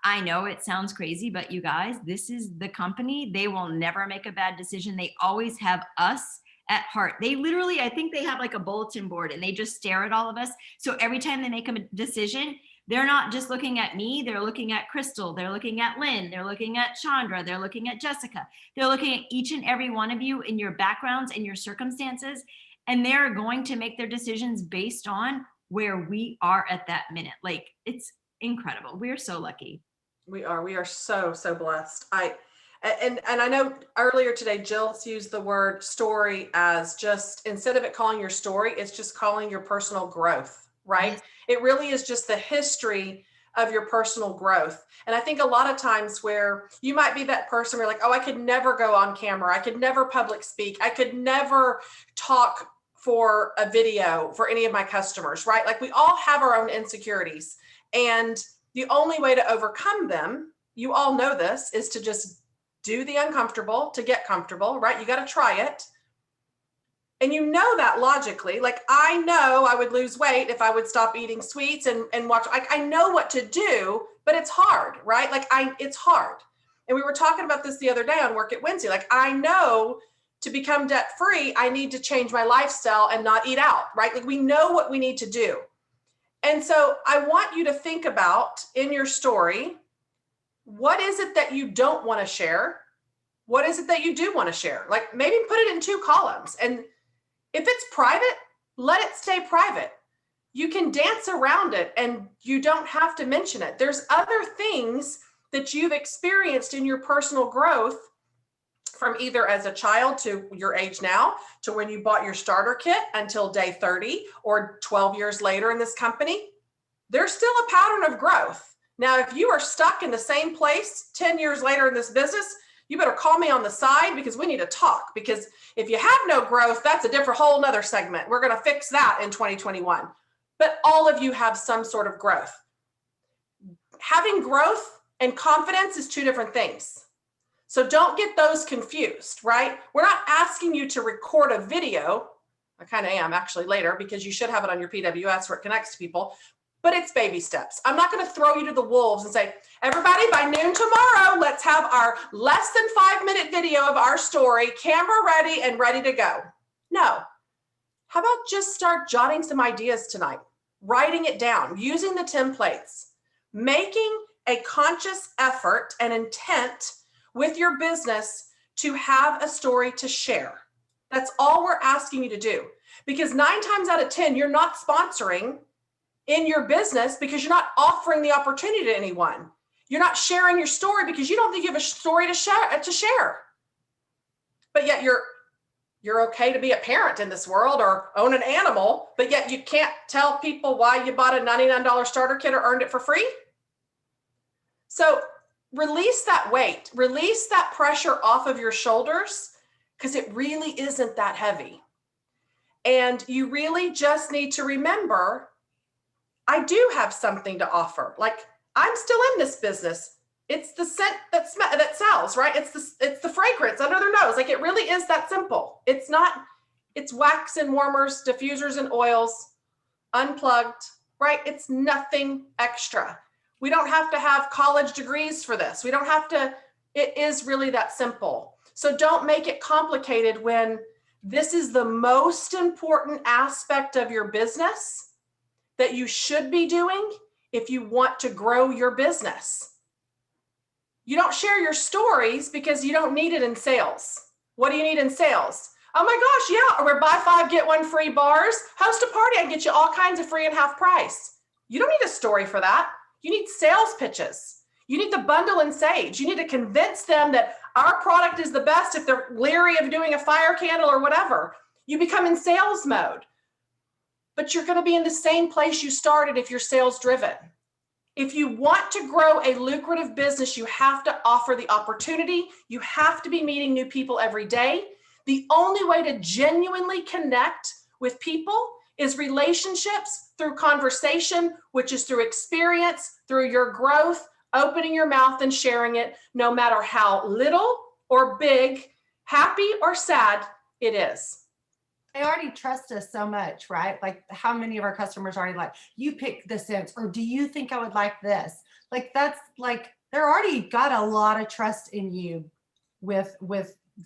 Speaker 2: I know it sounds crazy, but you guys, this is the company. They will never make a bad decision. They always have us at heart. They literally, I think they have like a bulletin board, and they just stare at all of us. So every time they make a decision, they're not just looking at me, they're looking at Crystal, they're looking at Lynn, they're looking at Chandra, they're looking at Jessica. They're looking at each and every one of you in your backgrounds and your circumstances, and they're going to make their decisions based on where we are at that minute. Like, it's incredible. We're so lucky.
Speaker 1: We are so, so blessed. And I know earlier today, Jill's used the word story as just, instead of it calling your story, it's just calling your personal growth, right?
Speaker 2: Yes.
Speaker 1: It really is just the history of your personal growth. And I think a lot of times where you might be that person where you're like, oh, I could never go on camera. I could never public speak. I could never talk for a video for any of my customers, right? Like, we all have our own insecurities. And the only way to overcome them, you all know this, is to just do the uncomfortable to get comfortable, right? You got to try it. And you know that logically. Like, I know I would lose weight if I would stop eating sweets and watch. I know what to do, but it's hard, right? Like, it's hard. And we were talking about this the other day on Work at Wednesday. Like, I know to become debt free, I need to change my lifestyle and not eat out, right? Like, we know what we need to do. And so I want you to think about in your story, what is it that you don't want to share? What is it that you do want to share? Like, maybe put it in 2 columns. And if it's private, let it stay private. You can dance around it and you don't have to mention it. There's other things that you've experienced in your personal growth, from either as a child to your age now, to when you bought your starter kit until day 30 or 12 years later in this company. There's still a pattern of growth. Now, if you are stuck in the same place 10 years later in this business, you better call me on the side, because we need to talk. Because if you have no growth, that's a different whole nother segment. We're going to fix that in 2021. But all of you have some sort of growth. Having growth and confidence is 2 different things. So don't get those confused, right? We're not asking you to record a video. I kind of am actually later, because you should have it on your PWS where it connects to people, but it's baby steps. I'm not going to throw you to the wolves and say, everybody, by noon tomorrow, let's have our less than 5-minute video of our story, camera ready and ready to go. No. How about just start jotting some ideas tonight, writing it down, using the templates, making a conscious effort and intent with your business to have a story to share. That's all we're asking you to do. Because 9 times out of 10, you're not sponsoring in your business because you're not offering the opportunity to anyone. You're not sharing your story because you don't think you have a story to share. But yet you're okay to be a parent in this world or own an animal, but yet you can't tell people why you bought a $99 starter kit or earned it for free. So release that weight, release that pressure off of your shoulders, because it really isn't that heavy. And you really just need to remember, I do have something to offer. Like, I'm still in this business. It's the scent that sells, right? It's the fragrance under their nose. Like, it really is that simple. It's wax and warmers, diffusers and oils, unplugged, right? It's nothing extra. We don't have to have college degrees for this. We don't have to It is really that simple. So don't make it complicated when this is the most important aspect of your business that you should be doing if you want to grow your business. You don't share your stories because you don't need it in sales. What do you need in sales? Oh my gosh, yeah, or buy 5, get 1 free bars. Host a party, I can get you all kinds of free and half price. You don't need a story for that. You need sales pitches. You need the bundle and sage. You need to convince them that our product is the best if they're leery of doing a fire candle or whatever. You become in sales mode. But you're going to be in the same place you started if you're sales driven. If you want to grow a lucrative business, you have to offer the opportunity. You have to be meeting new people every day. The only way to genuinely connect with people is relationships through conversation, which is through experience, through your growth, opening your mouth and sharing it, no matter how little or big, happy or sad it is.
Speaker 5: They already trust us so much, right? Like how many of our customers already like, you pick the scents, or do you think I would like this? Like that's like, they're already got a lot of trust in you with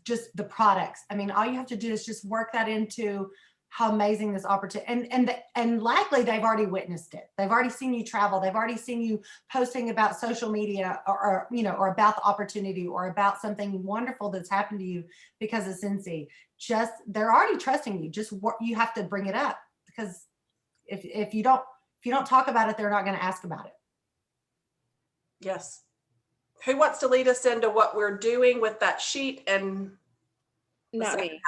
Speaker 5: just the products. I mean, all you have to do is just work that into how amazing this opportunity, and likely they've already witnessed it. They've already seen you travel. They've already seen you posting about social media or about the opportunity or about something wonderful that's happened to you because of Scentsy. Just, they're already trusting you. Just you have to bring it up, because if you don't talk about it, they're not going to ask about it.
Speaker 1: Yes. Who wants to lead us into what we're doing with that sheet? And
Speaker 3: Not me.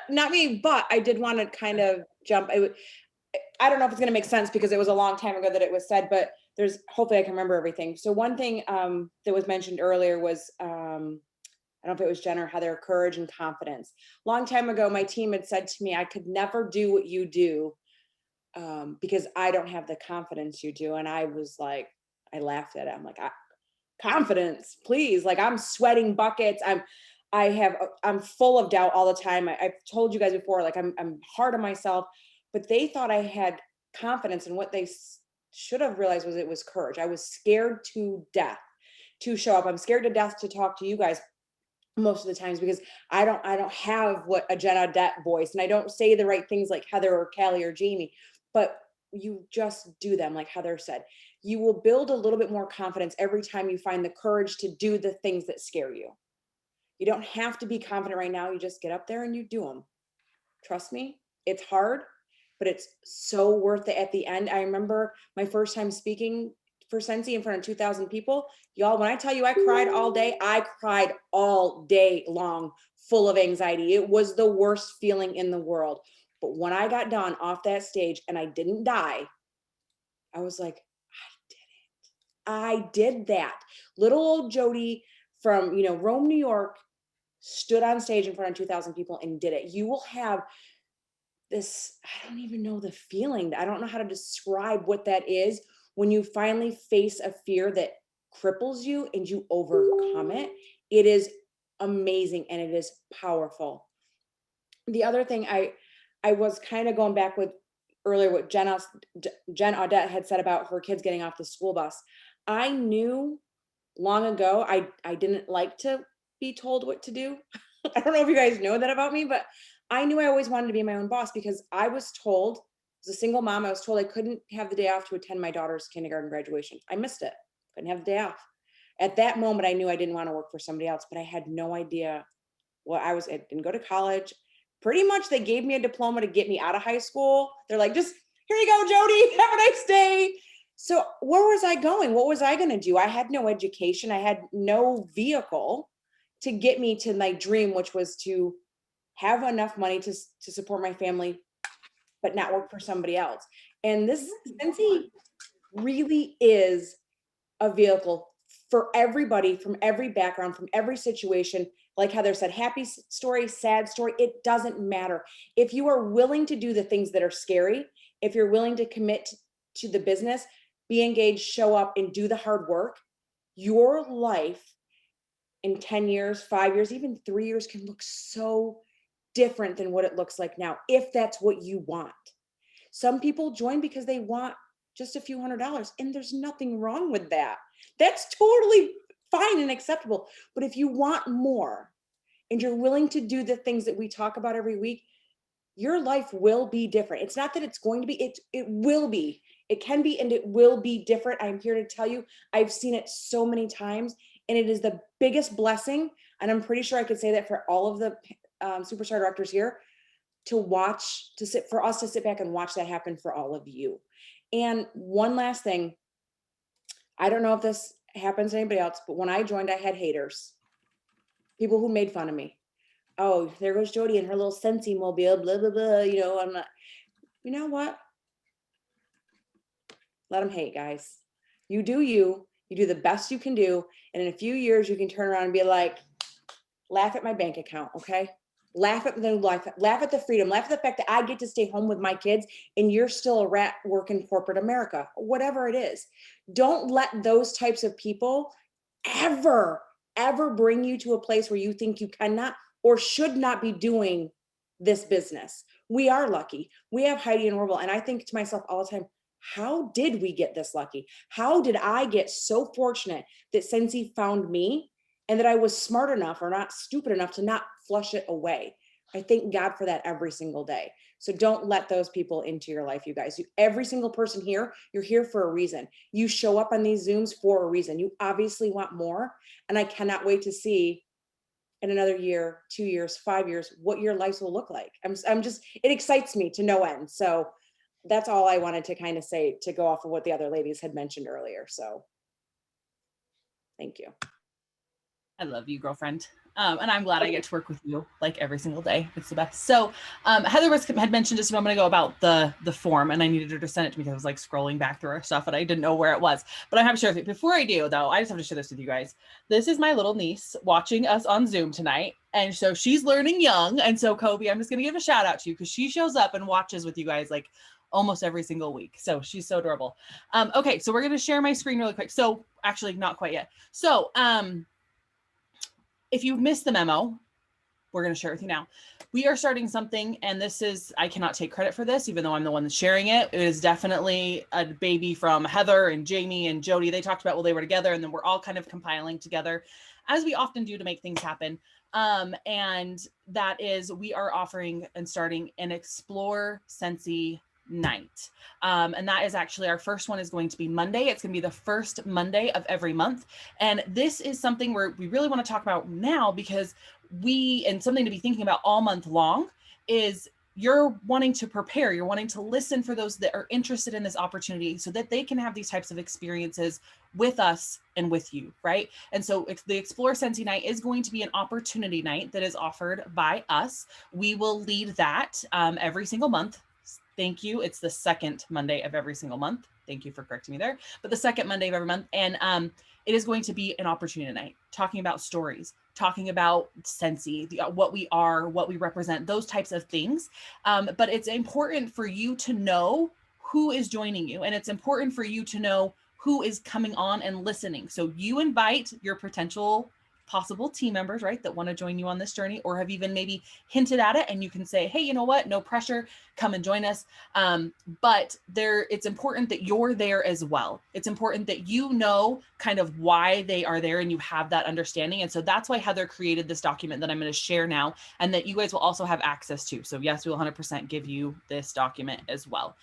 Speaker 3: Not me, but I did want to kind of jump. I don't know if it's going to make sense because it was a long time ago that it was said, but hopefully I can remember everything. So one thing that was mentioned earlier was, I don't know if it was Jen or Heather, courage and confidence. Long time ago, my team had said to me, I could never do what you do because I don't have the confidence you do. And I was like, I laughed at it. I'm like, confidence, please. Like I'm sweating buckets. I'm full of doubt all the time. I've told you guys before, like I'm hard on myself, but they thought I had confidence, and what they should have realized was it was courage. I was scared to death to show up. I'm scared to death to talk to you guys most of the times because I don't have what a Jen Audette voice, and I don't say the right things like Heather or Callie or Jamie, but you just do them. Like Heather said, you will build a little bit more confidence every time you find the courage to do the things that scare you. You don't have to be confident right now. You just get up there and you do them. Trust me, it's hard, but it's so worth it at the end. I remember my first time speaking for Scentsy in front of 2,000 people. Y'all, when I tell you I cried all day, I cried all day long, full of anxiety. It was the worst feeling in the world. But when I got done off that stage and I didn't die, I was like, I did that. Little old Jody from, Rome, New York, stood on stage in front of 2,000 people and did it. You will have this, I don't even know the feeling. I don't know how to describe what that is when you finally face a fear that cripples you and you overcome it. It is amazing and it is powerful. The other thing I was kind of going back with earlier, what Jen Audette had said about her kids getting off the school bus. I knew long ago, I didn't like to be told what to do. I don't know if you guys know that about me, but I knew I always wanted to be my own boss because I was told, as a single mom, I was told I couldn't have the day off to attend my daughter's kindergarten graduation. I missed it. Couldn't have the day off. At that moment, I knew I didn't want to work for somebody else, but I had no idea what I didn't go to college. Pretty much they gave me a diploma to get me out of high school. They're like, just here you go, Jody, have a nice day. So where was I going? What was I going to do? I had no education. I had no vehicle to get me to my dream, which was to have enough money to support my family, but not work for somebody else. And this Scentsy really is a vehicle for everybody from every background, from every situation. Like Heather said, happy story, sad story, it doesn't matter. If you are willing to do the things that are scary, if you're willing to commit to the business, be engaged, show up, and do the hard work, your life in 10 years, 5 years, even 3 years can look so different than what it looks like now, if that's what you want. Some people join because they want just a few $100s, and there's nothing wrong with that. That's totally fine and acceptable. But if you want more and you're willing to do the things that we talk about every week, your life will be different. It's not that it's going to be, it will be. It can be and it will be different. I'm here to tell you, I've seen it so many times, and it is the biggest blessing. And I'm pretty sure I could say that for all of the superstar directors here, for us to sit back and watch that happen for all of you. And one last thing, I don't know if this happens to anybody else, but when I joined, I had haters, people who made fun of me. Oh, there goes Jody and her little Scentsy mobile, blah, blah, blah. I'm not, you know what? Let them hate, guys. You do you do the best you can do. And in a few years, you can turn around and be like, laugh at my bank account, okay? Laugh at the life, laugh at the freedom, laugh at the fact that I get to stay home with my kids and you're still a rat working corporate America, whatever it is. Don't let those types of people ever bring you to a place where you think you cannot or should not be doing this business. We are lucky. We have Heidi and Orville. And I think to myself all the time, how did we get this lucky? How did I get so fortunate that Scentsy found me and that I was smart enough or not stupid enough to not flush it away? I thank God for that every single day. So don't let those people into your life, you guys. Every single person here, you're here for a reason. You show up on these Zooms for a reason. You obviously want more. And I cannot wait to see in another year, 2 years, 5 years, what your lives will look like. I'm just, it excites me to no end. So that's all I wanted to kind of say to go off of what the other ladies had mentioned earlier. So thank you.
Speaker 4: I love you, girlfriend. And I'm glad I get to work with you like every single day. It's the best. So Heather had mentioned just a moment ago about the form, and I needed her to send it to me because I was like scrolling back through our stuff and I didn't know where it was. But I have to share with you. Before I do, though, I just have to share this with you guys. This is my little niece watching us on Zoom tonight. And so she's learning young. And so Kobe, I'm just going to give a shout out to you because she shows up and watches with you guys like almost every single week. So she's so adorable. Okay, so we're going to share my screen really quick. So actually not quite yet. So if you missed the memo, we're going to share it with you now. We are starting something, and this is, I cannot take credit for this, even though I'm the one that's sharing it. It is definitely a baby from Heather and Jamie and Jody. They talked about while they were together, and then we're all kind of compiling together, as we often do to make things happen. And that is, we are offering and starting an Explore Scentsy night. And that is actually, our first one is going to be Monday. It's going to be the first Monday of every month. And this is something where we really want to talk about now, because and something to be thinking about all month long is you're wanting to prepare, you're wanting to listen for those that are interested in this opportunity so that they can have these types of experiences with us and with you, right? And so the Explore Scentsy night is going to be an opportunity night that is offered by us. We will lead that every single month. Thank you. It's the second Monday of every single month. Thank you for correcting me there. But the second Monday of every month. And it is going to be an opportunity night, talking about stories, talking about Scentsy, what we are, what we represent, those types of things. But it's important for you to know who is joining you. And it's important for you to know who is coming on and listening. So you invite your potential possible team members, right, that want to join you on this journey, or have even maybe hinted at it, and you can say, hey, you know what, no pressure, come and join us. But it's important that you're there as well. It's important that you know kind of why they are there and you have that understanding. And so that's why Heather created this document that I'm going to share now, and that you guys will also have access to. So yes, we'll 100% give you this document as well.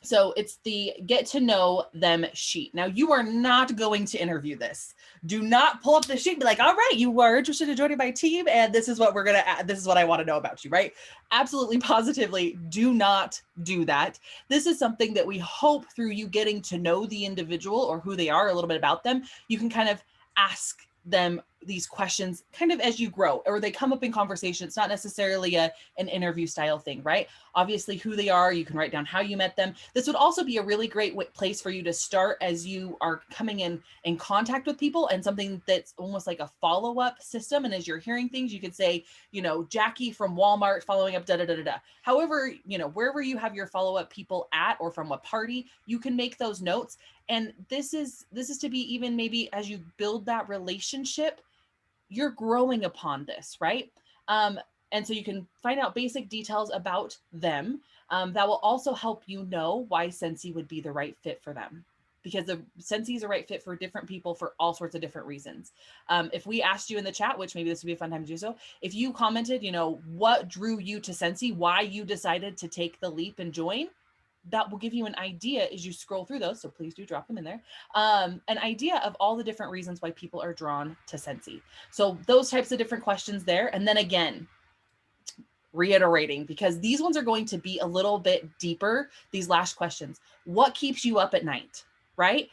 Speaker 4: So it's the get to know them sheet. Now, you are not going to interview this. Do not pull up the sheet and be like, all right, you are interested in joining my team, and this is what we're going to add. This is what I want to know about you, right? Absolutely, positively, do not do that. This is something that we hope through you getting to know the individual or who they are, a little bit about them, you can kind of ask them these questions kind of as you grow, or they come up in conversation. It's not necessarily an interview style thing, right? Obviously who they are, you can write down how you met them. This would also be a really great place for you to start as you are coming in contact with people, and something that's almost like a follow-up system. And as you're hearing things, you could say, you know, Jackie from Walmart following up, da, da, da, da, da. However, you know, wherever you have your follow-up people at, or from what party, you can make those notes. And this is to be, even maybe as you build that relationship, you're growing upon this, right? And so you can find out basic details about them that will also help you know why Scentsy would be the right fit for them. because the Scentsy is a right fit for different people for all sorts of different reasons. If we asked you in the chat, which maybe this would be a fun time to do so, if you commented, you know, what drew you to Scentsy, why you decided to take the leap and join, that will give you an idea as you scroll through those. So please do drop them in there. An idea of all the different reasons why people are drawn to Scentsy. So those types of different questions there. And then again, reiterating, because these ones are going to be a little bit deeper, these last questions. What keeps you up at night, right?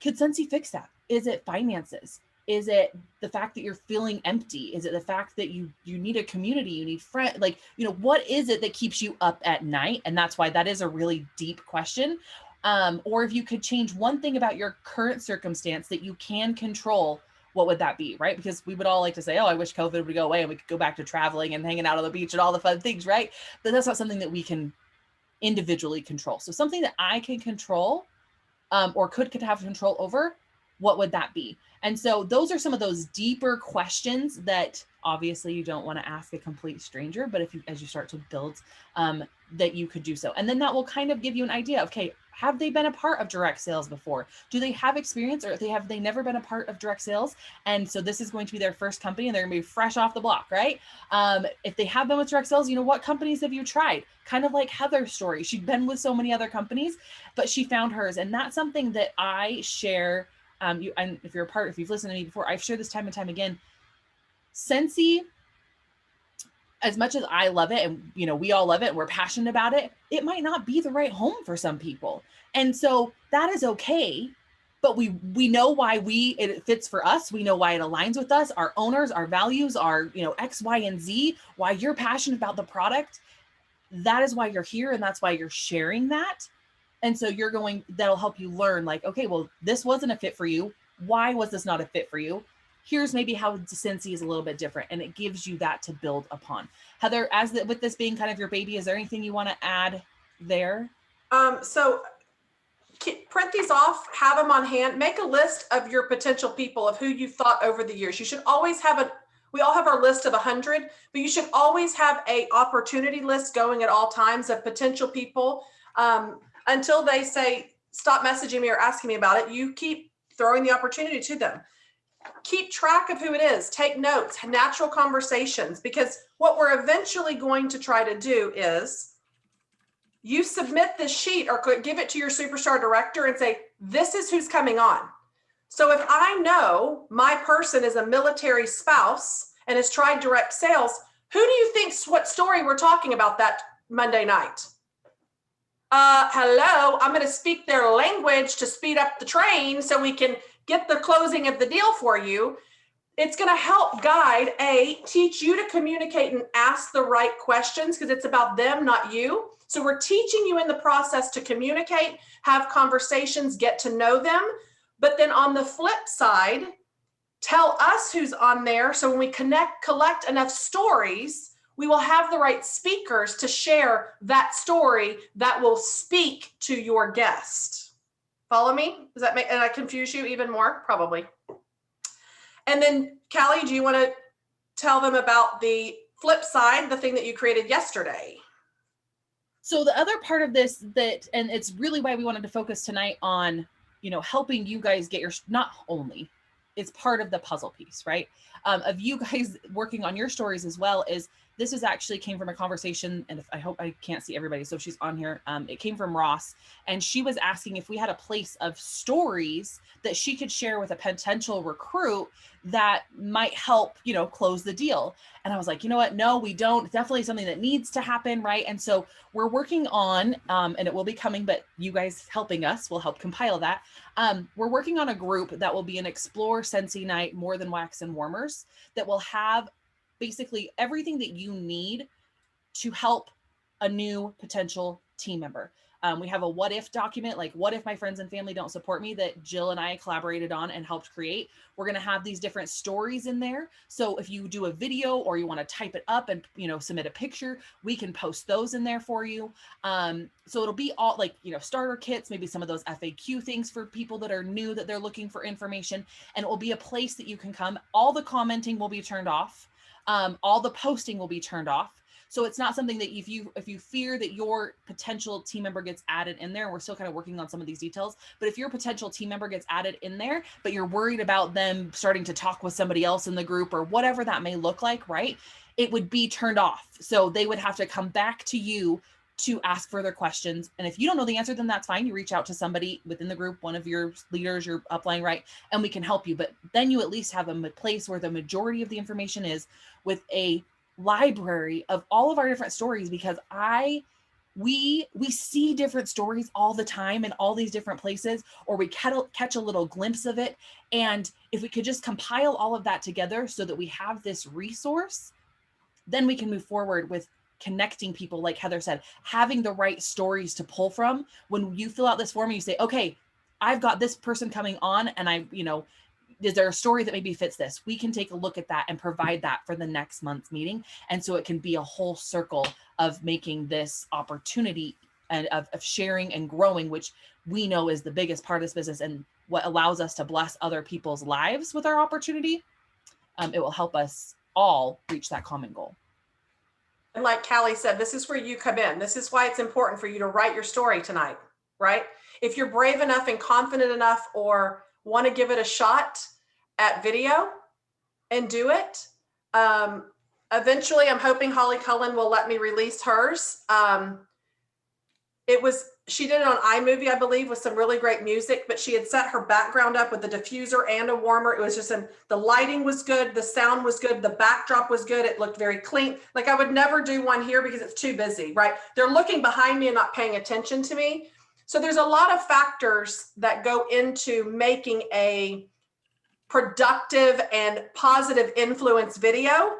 Speaker 4: Could Scentsy fix that? Is it finances? Is it the fact that you're feeling empty? Is it the fact that you need a community, you need friends? Like, you know, what is it that keeps you up at night? And that's why that is a really deep question. Or if you could change one thing about your current circumstance that you can control, what would that be, right? Because we would all like to say, oh, I wish COVID would go away and we could go back to traveling and hanging out on the beach and all the fun things, right? But that's not something that we can individually control. So something that I can control or could have control over, what would that be? And so those are some of those deeper questions that obviously you don't want to ask a complete stranger, but if you, as you start to build, that you could do so. And then that will kind of give you an idea of, okay, have they been a part of direct sales before? Do they have experience, or have they never been a part of direct sales? And so this is going to be their first company and they're gonna be fresh off the block, right? If they have been with direct sales, you know, what companies have you tried? Kind of like Heather's story. She'd been with so many other companies, but she found hers. And that's something that I share. And if you've listened to me before, I've shared this time and time again. Scentsy, as much as I love it, and you know, we all love it, and we're passionate about it, it might not be the right home for some people. And so that is okay. But we know why it fits for us. We know why it aligns with us, our owners, our values, our, you know, X, Y, and Z, why you're passionate about the product. That is why you're here. And that's why you're sharing that. And so that'll help you learn, like, okay, well, this wasn't a fit for you. Why was this not a fit for you? Here's maybe how Scentsy is a little bit different. And it gives you that to build upon. Heather, with this being kind of your baby, is there anything you want to add there?
Speaker 1: So print these off, have them on hand, make a list of your potential people, of who you thought over the years. You should always have we all have our list of 100, but you should always have a opportunity list going at all times of potential people. Until they say, stop messaging me or asking me about it, you keep throwing the opportunity to them. Keep track of who it is, take notes, natural conversations, because what we're eventually going to try to do is you submit this sheet or give it to your superstar director and say, this is who's coming on. So if I know my person is a military spouse and has tried direct sales, who do you think's what story we're talking about that Monday night? Hello, I'm going to speak their language to speed up the train so we can get the closing of the deal for you. It's going to help guide, teach you to communicate and ask the right questions, because it's about them, not you. So we're teaching you in the process to communicate, have conversations, get to know them. But then on the flip side, tell us who's on there. So when we collect enough stories, we will have the right speakers to share that story that will speak to your guest. Follow me? Does that and I confuse you even more? Probably. And then Callie, do you want to tell them about the flip side, the thing that you created yesterday?
Speaker 4: So the other part of this and it's really why we wanted to focus tonight on, you know, helping you guys get not only, it's part of the puzzle piece, right? Of you guys working on your stories as well, is this came from a conversation, and I hope I can't see everybody, so she's on here. It came from Ross, and she was asking if we had a place of stories that she could share with a potential recruit that might help, you know, close the deal. And I was like, you know what? No, we don't. Definitely something that needs to happen, right? And so we're working on, and it will be coming, but you guys helping us will help compile that. We're working on a group that will be an Explore Scentsy Night, More Than Wax and Warmers, that will have basically everything that you need to help a new potential team member. We have a what if document, like what if my friends and family don't support me, that Jill and I collaborated on and helped create. We're going to have these different stories in there. So if you do a video or you want to type it up and, you know, submit a picture, we can post those in there for you. So it'll be all like, you know, starter kits, maybe some of those FAQ things for people that are new, that they're looking for information, and it will be a place that you can come. All the commenting will be turned off. All the posting will be turned off. So it's not something that if you fear that your potential team member gets added in there, we're still kind of working on some of these details, but if your potential team member gets added in there, but you're worried about them starting to talk with somebody else in the group or whatever that may look like, right? It would be turned off. So they would have to come back to you to ask further questions. And if you don't know the answer, then that's fine. You reach out to somebody within the group, one of your leaders, your upline, right? And we can help you. But then you at least have a place where the majority of the information is, with a library of all of our different stories, because we see different stories all the time in all these different places, or we catch a little glimpse of it. And if we could just compile all of that together so that we have this resource, then we can move forward with connecting people, like Heather said, having the right stories to pull from. When you fill out this form and you say, okay, I've got this person coming on, and is there a story that maybe fits this? We can take a look at that and provide that for the next month's meeting. And so it can be a whole circle of making this opportunity and of sharing and growing, which we know is the biggest part of this business and what allows us to bless other people's lives with our opportunity. It will help us all reach that common goal.
Speaker 1: And like Callie said, this is where you come in. This is why it's important for you to write your story tonight, right? If you're brave enough and confident enough, or want to give it a shot at video and do it. Eventually, I'm hoping Holly Cullen will let me release hers. She did it on iMovie, I believe, with some really great music, but she had set her background up with a diffuser and a warmer. It was just the lighting was good. The sound was good. The backdrop was good. It looked very clean. Like, I would never do one here because it's too busy, right? They're looking behind me and not paying attention to me. So there's a lot of factors that go into making a productive and positive influence video.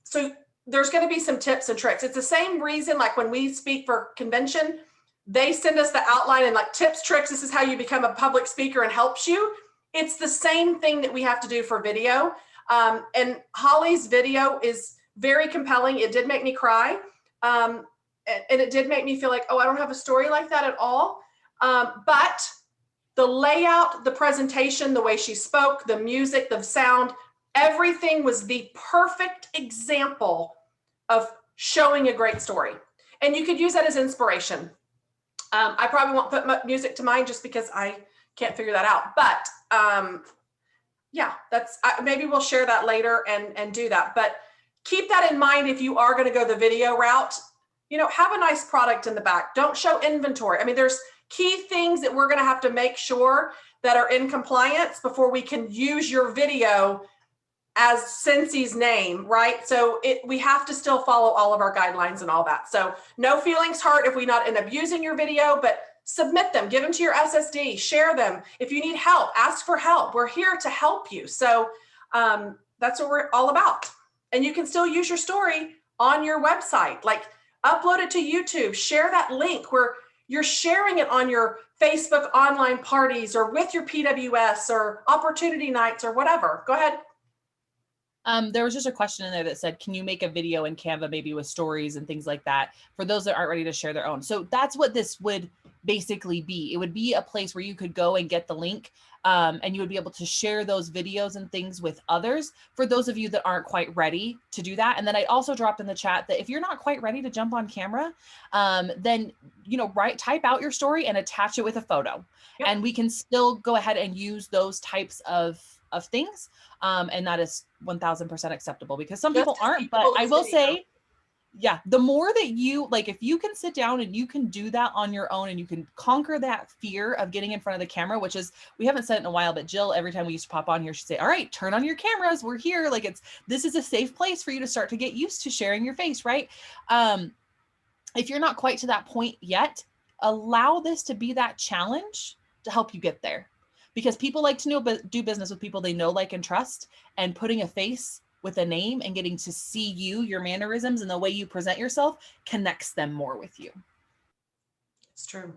Speaker 1: So there's going to be some tips and tricks. It's the same reason, like when we speak for convention, they send us the outline and like tips, tricks. This is how you become a public speaker and helps you. It's the same thing that we have to do for video. And Holly's video is very compelling. It did make me cry. And it did make me feel like, oh, I don't have a story like that at all. But the layout, the presentation, the way she spoke, the music, the sound, everything was the perfect example of showing a great story. And you could use that as inspiration. I probably won't put music to mine just because I can't figure that out. But yeah, maybe we'll share that later and do that. But keep that in mind if you are going to go the video route. Have a nice product in the back. Don't show inventory. I mean, there's key things that we're going to have to make sure that are in compliance before we can use your video as Scentsy's name, right? So we have to still follow all of our guidelines and all that. So no feelings hurt if we not end up using your video, but submit them, give them to your SSD, share them. If you need help, ask for help. We're here to help you. So that's what we're all about. And you can still use your story on your website, like upload it to YouTube, share that link where you're sharing it on your Facebook online parties or with your PWS or opportunity nights or whatever. Go ahead.
Speaker 4: There was just a question in there that said, can you make a video in Canva, maybe with stories and things like that, for those that aren't ready to share their own? So that's what this would basically be. It would be a place where you could go and get the link, and you would be able to share those videos and things with others for those of you that aren't quite ready to do that. And then I also dropped in the chat that if you're not quite ready to jump on camera, then, type out your story and attach it with a photo. Yep. And we can still go ahead and use those types of things. And that is 1000% acceptable, because some people aren't, but I will say, yeah, the more that you, like, if you can sit down and you can do that on your own and you can conquer that fear of getting in front of the camera, which is, we haven't said it in a while, but Jill, every time we used to pop on here, she'd say, all right, turn on your cameras. We're here. Like, this is a safe place for you to start to get used to sharing your face, right? If you're not quite to that point yet, allow this to be that challenge to help you get there. Because people like to do business with people they know, like, and trust, and putting a face with a name and getting to see you, your mannerisms, and the way you present yourself connects them more with you.
Speaker 1: It's true.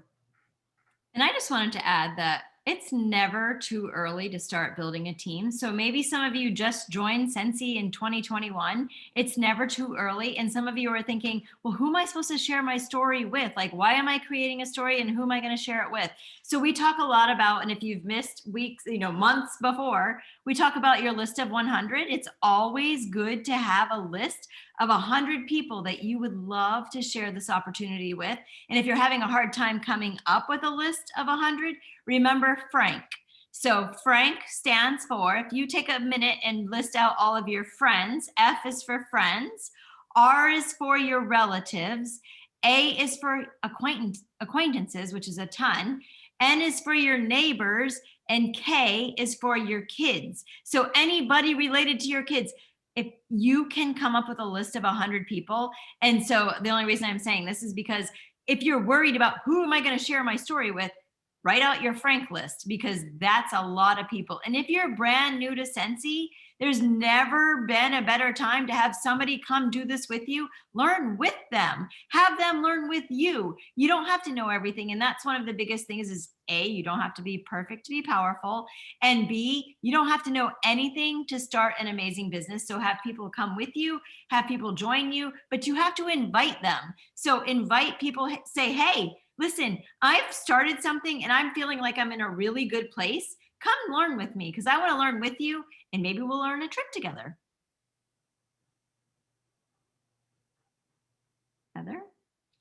Speaker 2: And I just wanted to add that it's never too early to start building a team. So maybe some of you just joined Scentsy in 2021. It's never too early. And some of you are thinking, well, who am I supposed to share my story with? Like, why am I creating a story and who am I going to share it with? So we talk a lot about, and if you've missed weeks, months before, We talk about your list of 100. It's always good to have a list of 100 people that you would love to share this opportunity with. And if you're having a hard time coming up with a list of 100, remember Frank. So Frank stands for, if you take a minute and list out all of your friends, F is for friends, R is for your relatives, A is for acquaintances, which is a ton, N is for your neighbors, and K is for your kids. So anybody related to your kids, if you can come up with a list of 100 people. And so the only reason I'm saying this is because if you're worried about who am I going to share my story with, write out your Frank list, because that's a lot of people. And if you're brand new to Scentsy, there's never been a better time to have somebody come do this with you. Learn with them. Have them learn with you. You don't have to know everything. And that's one of the biggest things is A, you don't have to be perfect to be powerful. And B, you don't have to know anything to start an amazing business. So have people come with you, have people join you, but you have to invite them. So invite people, say, hey, listen, I've started something and I'm feeling like I'm in a really good place. Come learn with me because I want to learn with you, and maybe we'll learn a trick together. Heather?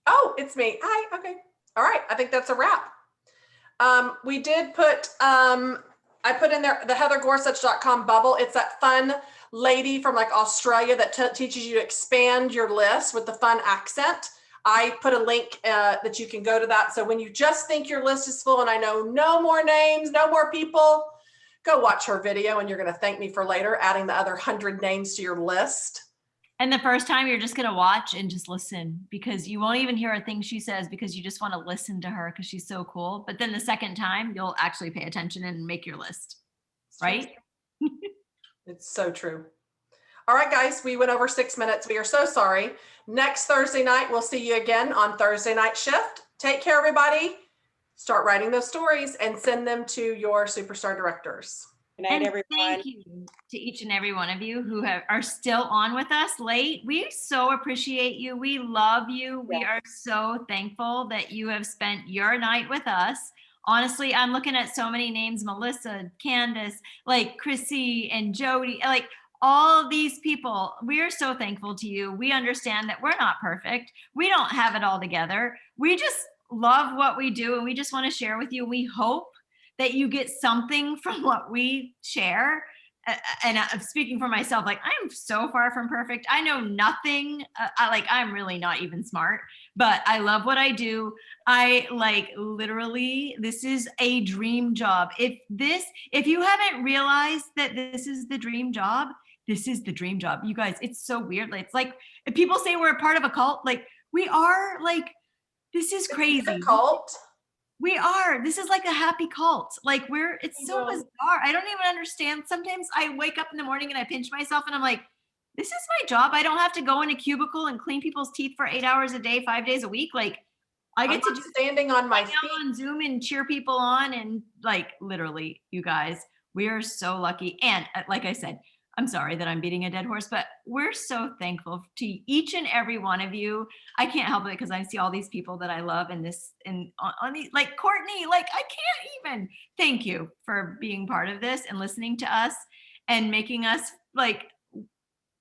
Speaker 1: Oh, it's me. Hi. Okay. All right. I think that's a wrap. We did put, I put in there the heathergorsuch.com bubble. It's that fun lady from like Australia that teaches you to expand your list with the fun accent. I put a link that you can go to that. So when you just think your list is full and I know no more names, no more people, go watch her video and you're going to thank me for later adding the other 100 names to your list.
Speaker 2: And the first time you're just going to watch and just listen, because you won't even hear a thing she says because you just want to listen to her because she's so cool. But then the second time you'll actually pay attention and make your list. Right?
Speaker 1: It's so true. All right, guys, we went over 6 minutes. We are so sorry. Next Thursday night, we'll see you again on Thursday Night Shift. Take care, everybody. Start writing those stories and send them to your superstar directors.
Speaker 3: Good night,
Speaker 2: And
Speaker 3: everyone.
Speaker 2: thank you to each and every one of you who are still on with us late. We so appreciate you. We love you. We are so thankful that you have spent your night with us. Honestly, I'm looking at so many names, Melissa, Candace, like Chrissy and Jody, like all of these people. We are so thankful to you. We understand that we're not perfect. We don't have it all together. We just love what we do and we just want to share with you. We hope that you get something from what we share. And I'm speaking for myself, like I'm so far from perfect. I know nothing. I'm really not even smart, but I love what I do. I like literally, this is a dream job. If you haven't realized that this is the dream job, this is the dream job. You guys, it's so weird. It's like if people say we're a part of a cult, like we are, like, this is crazy.
Speaker 1: It's a cult.
Speaker 2: We are. This is like a happy cult. Like it's so bizarre. I don't even understand. Sometimes I wake up in the morning and I pinch myself and I'm like, this is my job. I don't have to go in a cubicle and clean people's teeth for 8 hours a day, 5 days a week. Like I get to just
Speaker 1: standing on my feet
Speaker 2: on Zoom and cheer people on. And like, literally, you guys, we are so lucky. And like I said, I'm sorry that I'm beating a dead horse, but we're so thankful to each and every one of you. I can't help it because I see all these people that I love and on these, like Courtney, like I can't even thank you for being part of this and listening to us and making us like,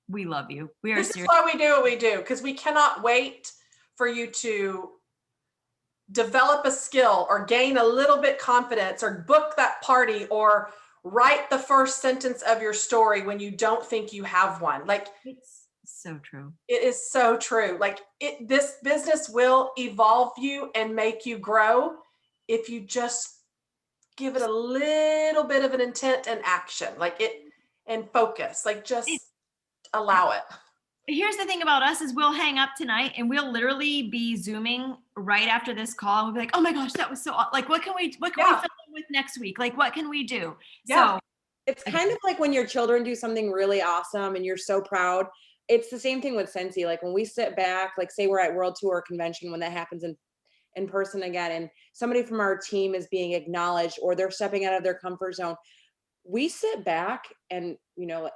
Speaker 2: we love you. We are
Speaker 1: serious. This is why we do what we do, because we cannot wait for you to develop a skill or gain a little bit confidence or book that party or write the first sentence of your story when you don't think you have one. Like
Speaker 2: it's so true.
Speaker 1: It is so true. Like this business will evolve you and make you grow if you just give it a little bit of an intent and action, and focus, just allow it.
Speaker 2: Here's the thing about us is we'll hang up tonight and we'll literally be Zooming right after this call. And we'll be like, oh my gosh, that was so, like, what can we fill in with next week? Like, what can we do?
Speaker 3: Yeah. So it's kind of like when your children do something really awesome and you're so proud. It's the same thing with Scentsy. Like when we sit back, like say we're at World Tour Convention, when that happens in person again, and somebody from our team is being acknowledged or they're stepping out of their comfort zone, we sit back and,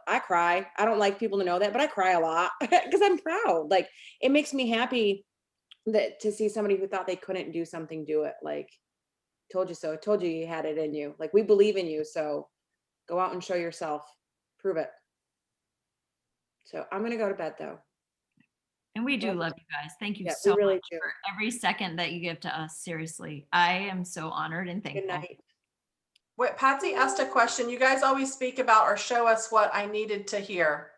Speaker 3: I cry. I don't like people to know that, but I cry a lot because I'm proud. Like it makes me happy to see somebody who thought they couldn't do something, do it. Like, told you so. Told you you had it in you. Like we believe in you. So Go out and show yourself. Prove it. So I'm going to go to bed though.
Speaker 2: And we do
Speaker 3: Love
Speaker 2: love you guys. Thank you
Speaker 3: Yeah,
Speaker 2: so
Speaker 3: we really
Speaker 2: much
Speaker 3: do.
Speaker 2: for every second that you give to us. Seriously, I am so honored and thankful.
Speaker 3: Good night.
Speaker 1: Wait, Patsy asked a question. You guys always speak about or show us what I needed to hear.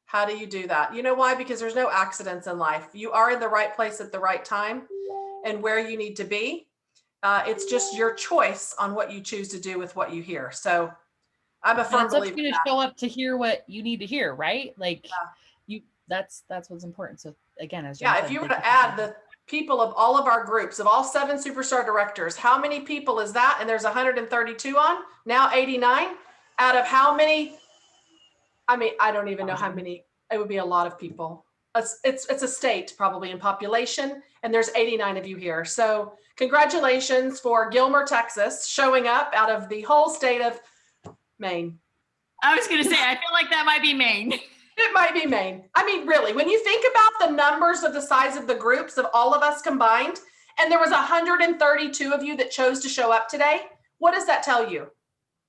Speaker 1: How do you do that? You know why? Because there's no accidents in life. You are in the right place at the right time and where you need to be. It's just your choice on what you choose to do with what you hear. So I'm a firm
Speaker 4: And it's up
Speaker 1: believer
Speaker 4: to you
Speaker 1: in
Speaker 4: to
Speaker 1: that.
Speaker 4: show up to hear what you need to hear, right? Like
Speaker 1: Yeah.
Speaker 4: that's what's important. So again, as Jen
Speaker 1: Yeah,
Speaker 4: said,
Speaker 1: if you were
Speaker 4: thank
Speaker 1: to add the people of all of our groups, of all 7 superstar directors, how many people is that? And there's 132 on, now 89 out of how many? I mean, I don't even know how many. It would be a lot of people. It's a state probably in population, and there's 89 of you here. So congratulations for Gilmer, Texas, showing up out of the whole state of Maine.
Speaker 2: I was going to say, I feel like that might be Maine.
Speaker 1: It might be Maine. I mean, really, when you think about the numbers of the size of the groups of all of us combined, and there was 132 of you that chose to show up today, what does that tell you?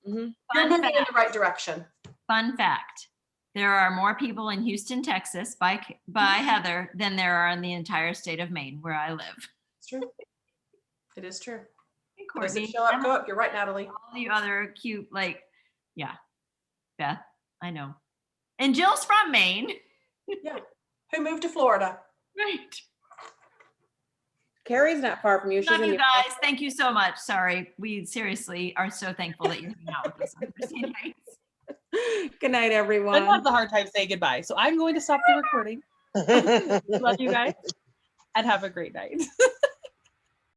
Speaker 3: Mm-hmm.
Speaker 1: You're moving in the right direction.
Speaker 2: Fun fact. There are more people in Houston, Texas by Heather than there are in the entire state of Maine where I live.
Speaker 1: It's true. It is true.
Speaker 2: Hey,
Speaker 1: Does
Speaker 2: Courtney,
Speaker 1: it show up? Go up. You're right, Natalie.
Speaker 2: all the other cute, like, yeah. Beth, I know. And Jill's from Maine.
Speaker 1: Yeah. Who moved to Florida?
Speaker 2: Right.
Speaker 3: Carrie's not far from you. She's
Speaker 2: Love
Speaker 3: in
Speaker 2: you
Speaker 3: New
Speaker 2: guys. Thank you so much. Sorry. We seriously are so thankful that you're hanging out with us on Thursday nights.
Speaker 3: Good night,
Speaker 4: I
Speaker 3: everyone.
Speaker 4: have the hard time saying goodbye. So I'm going to stop the recording. Love you guys and have a great night.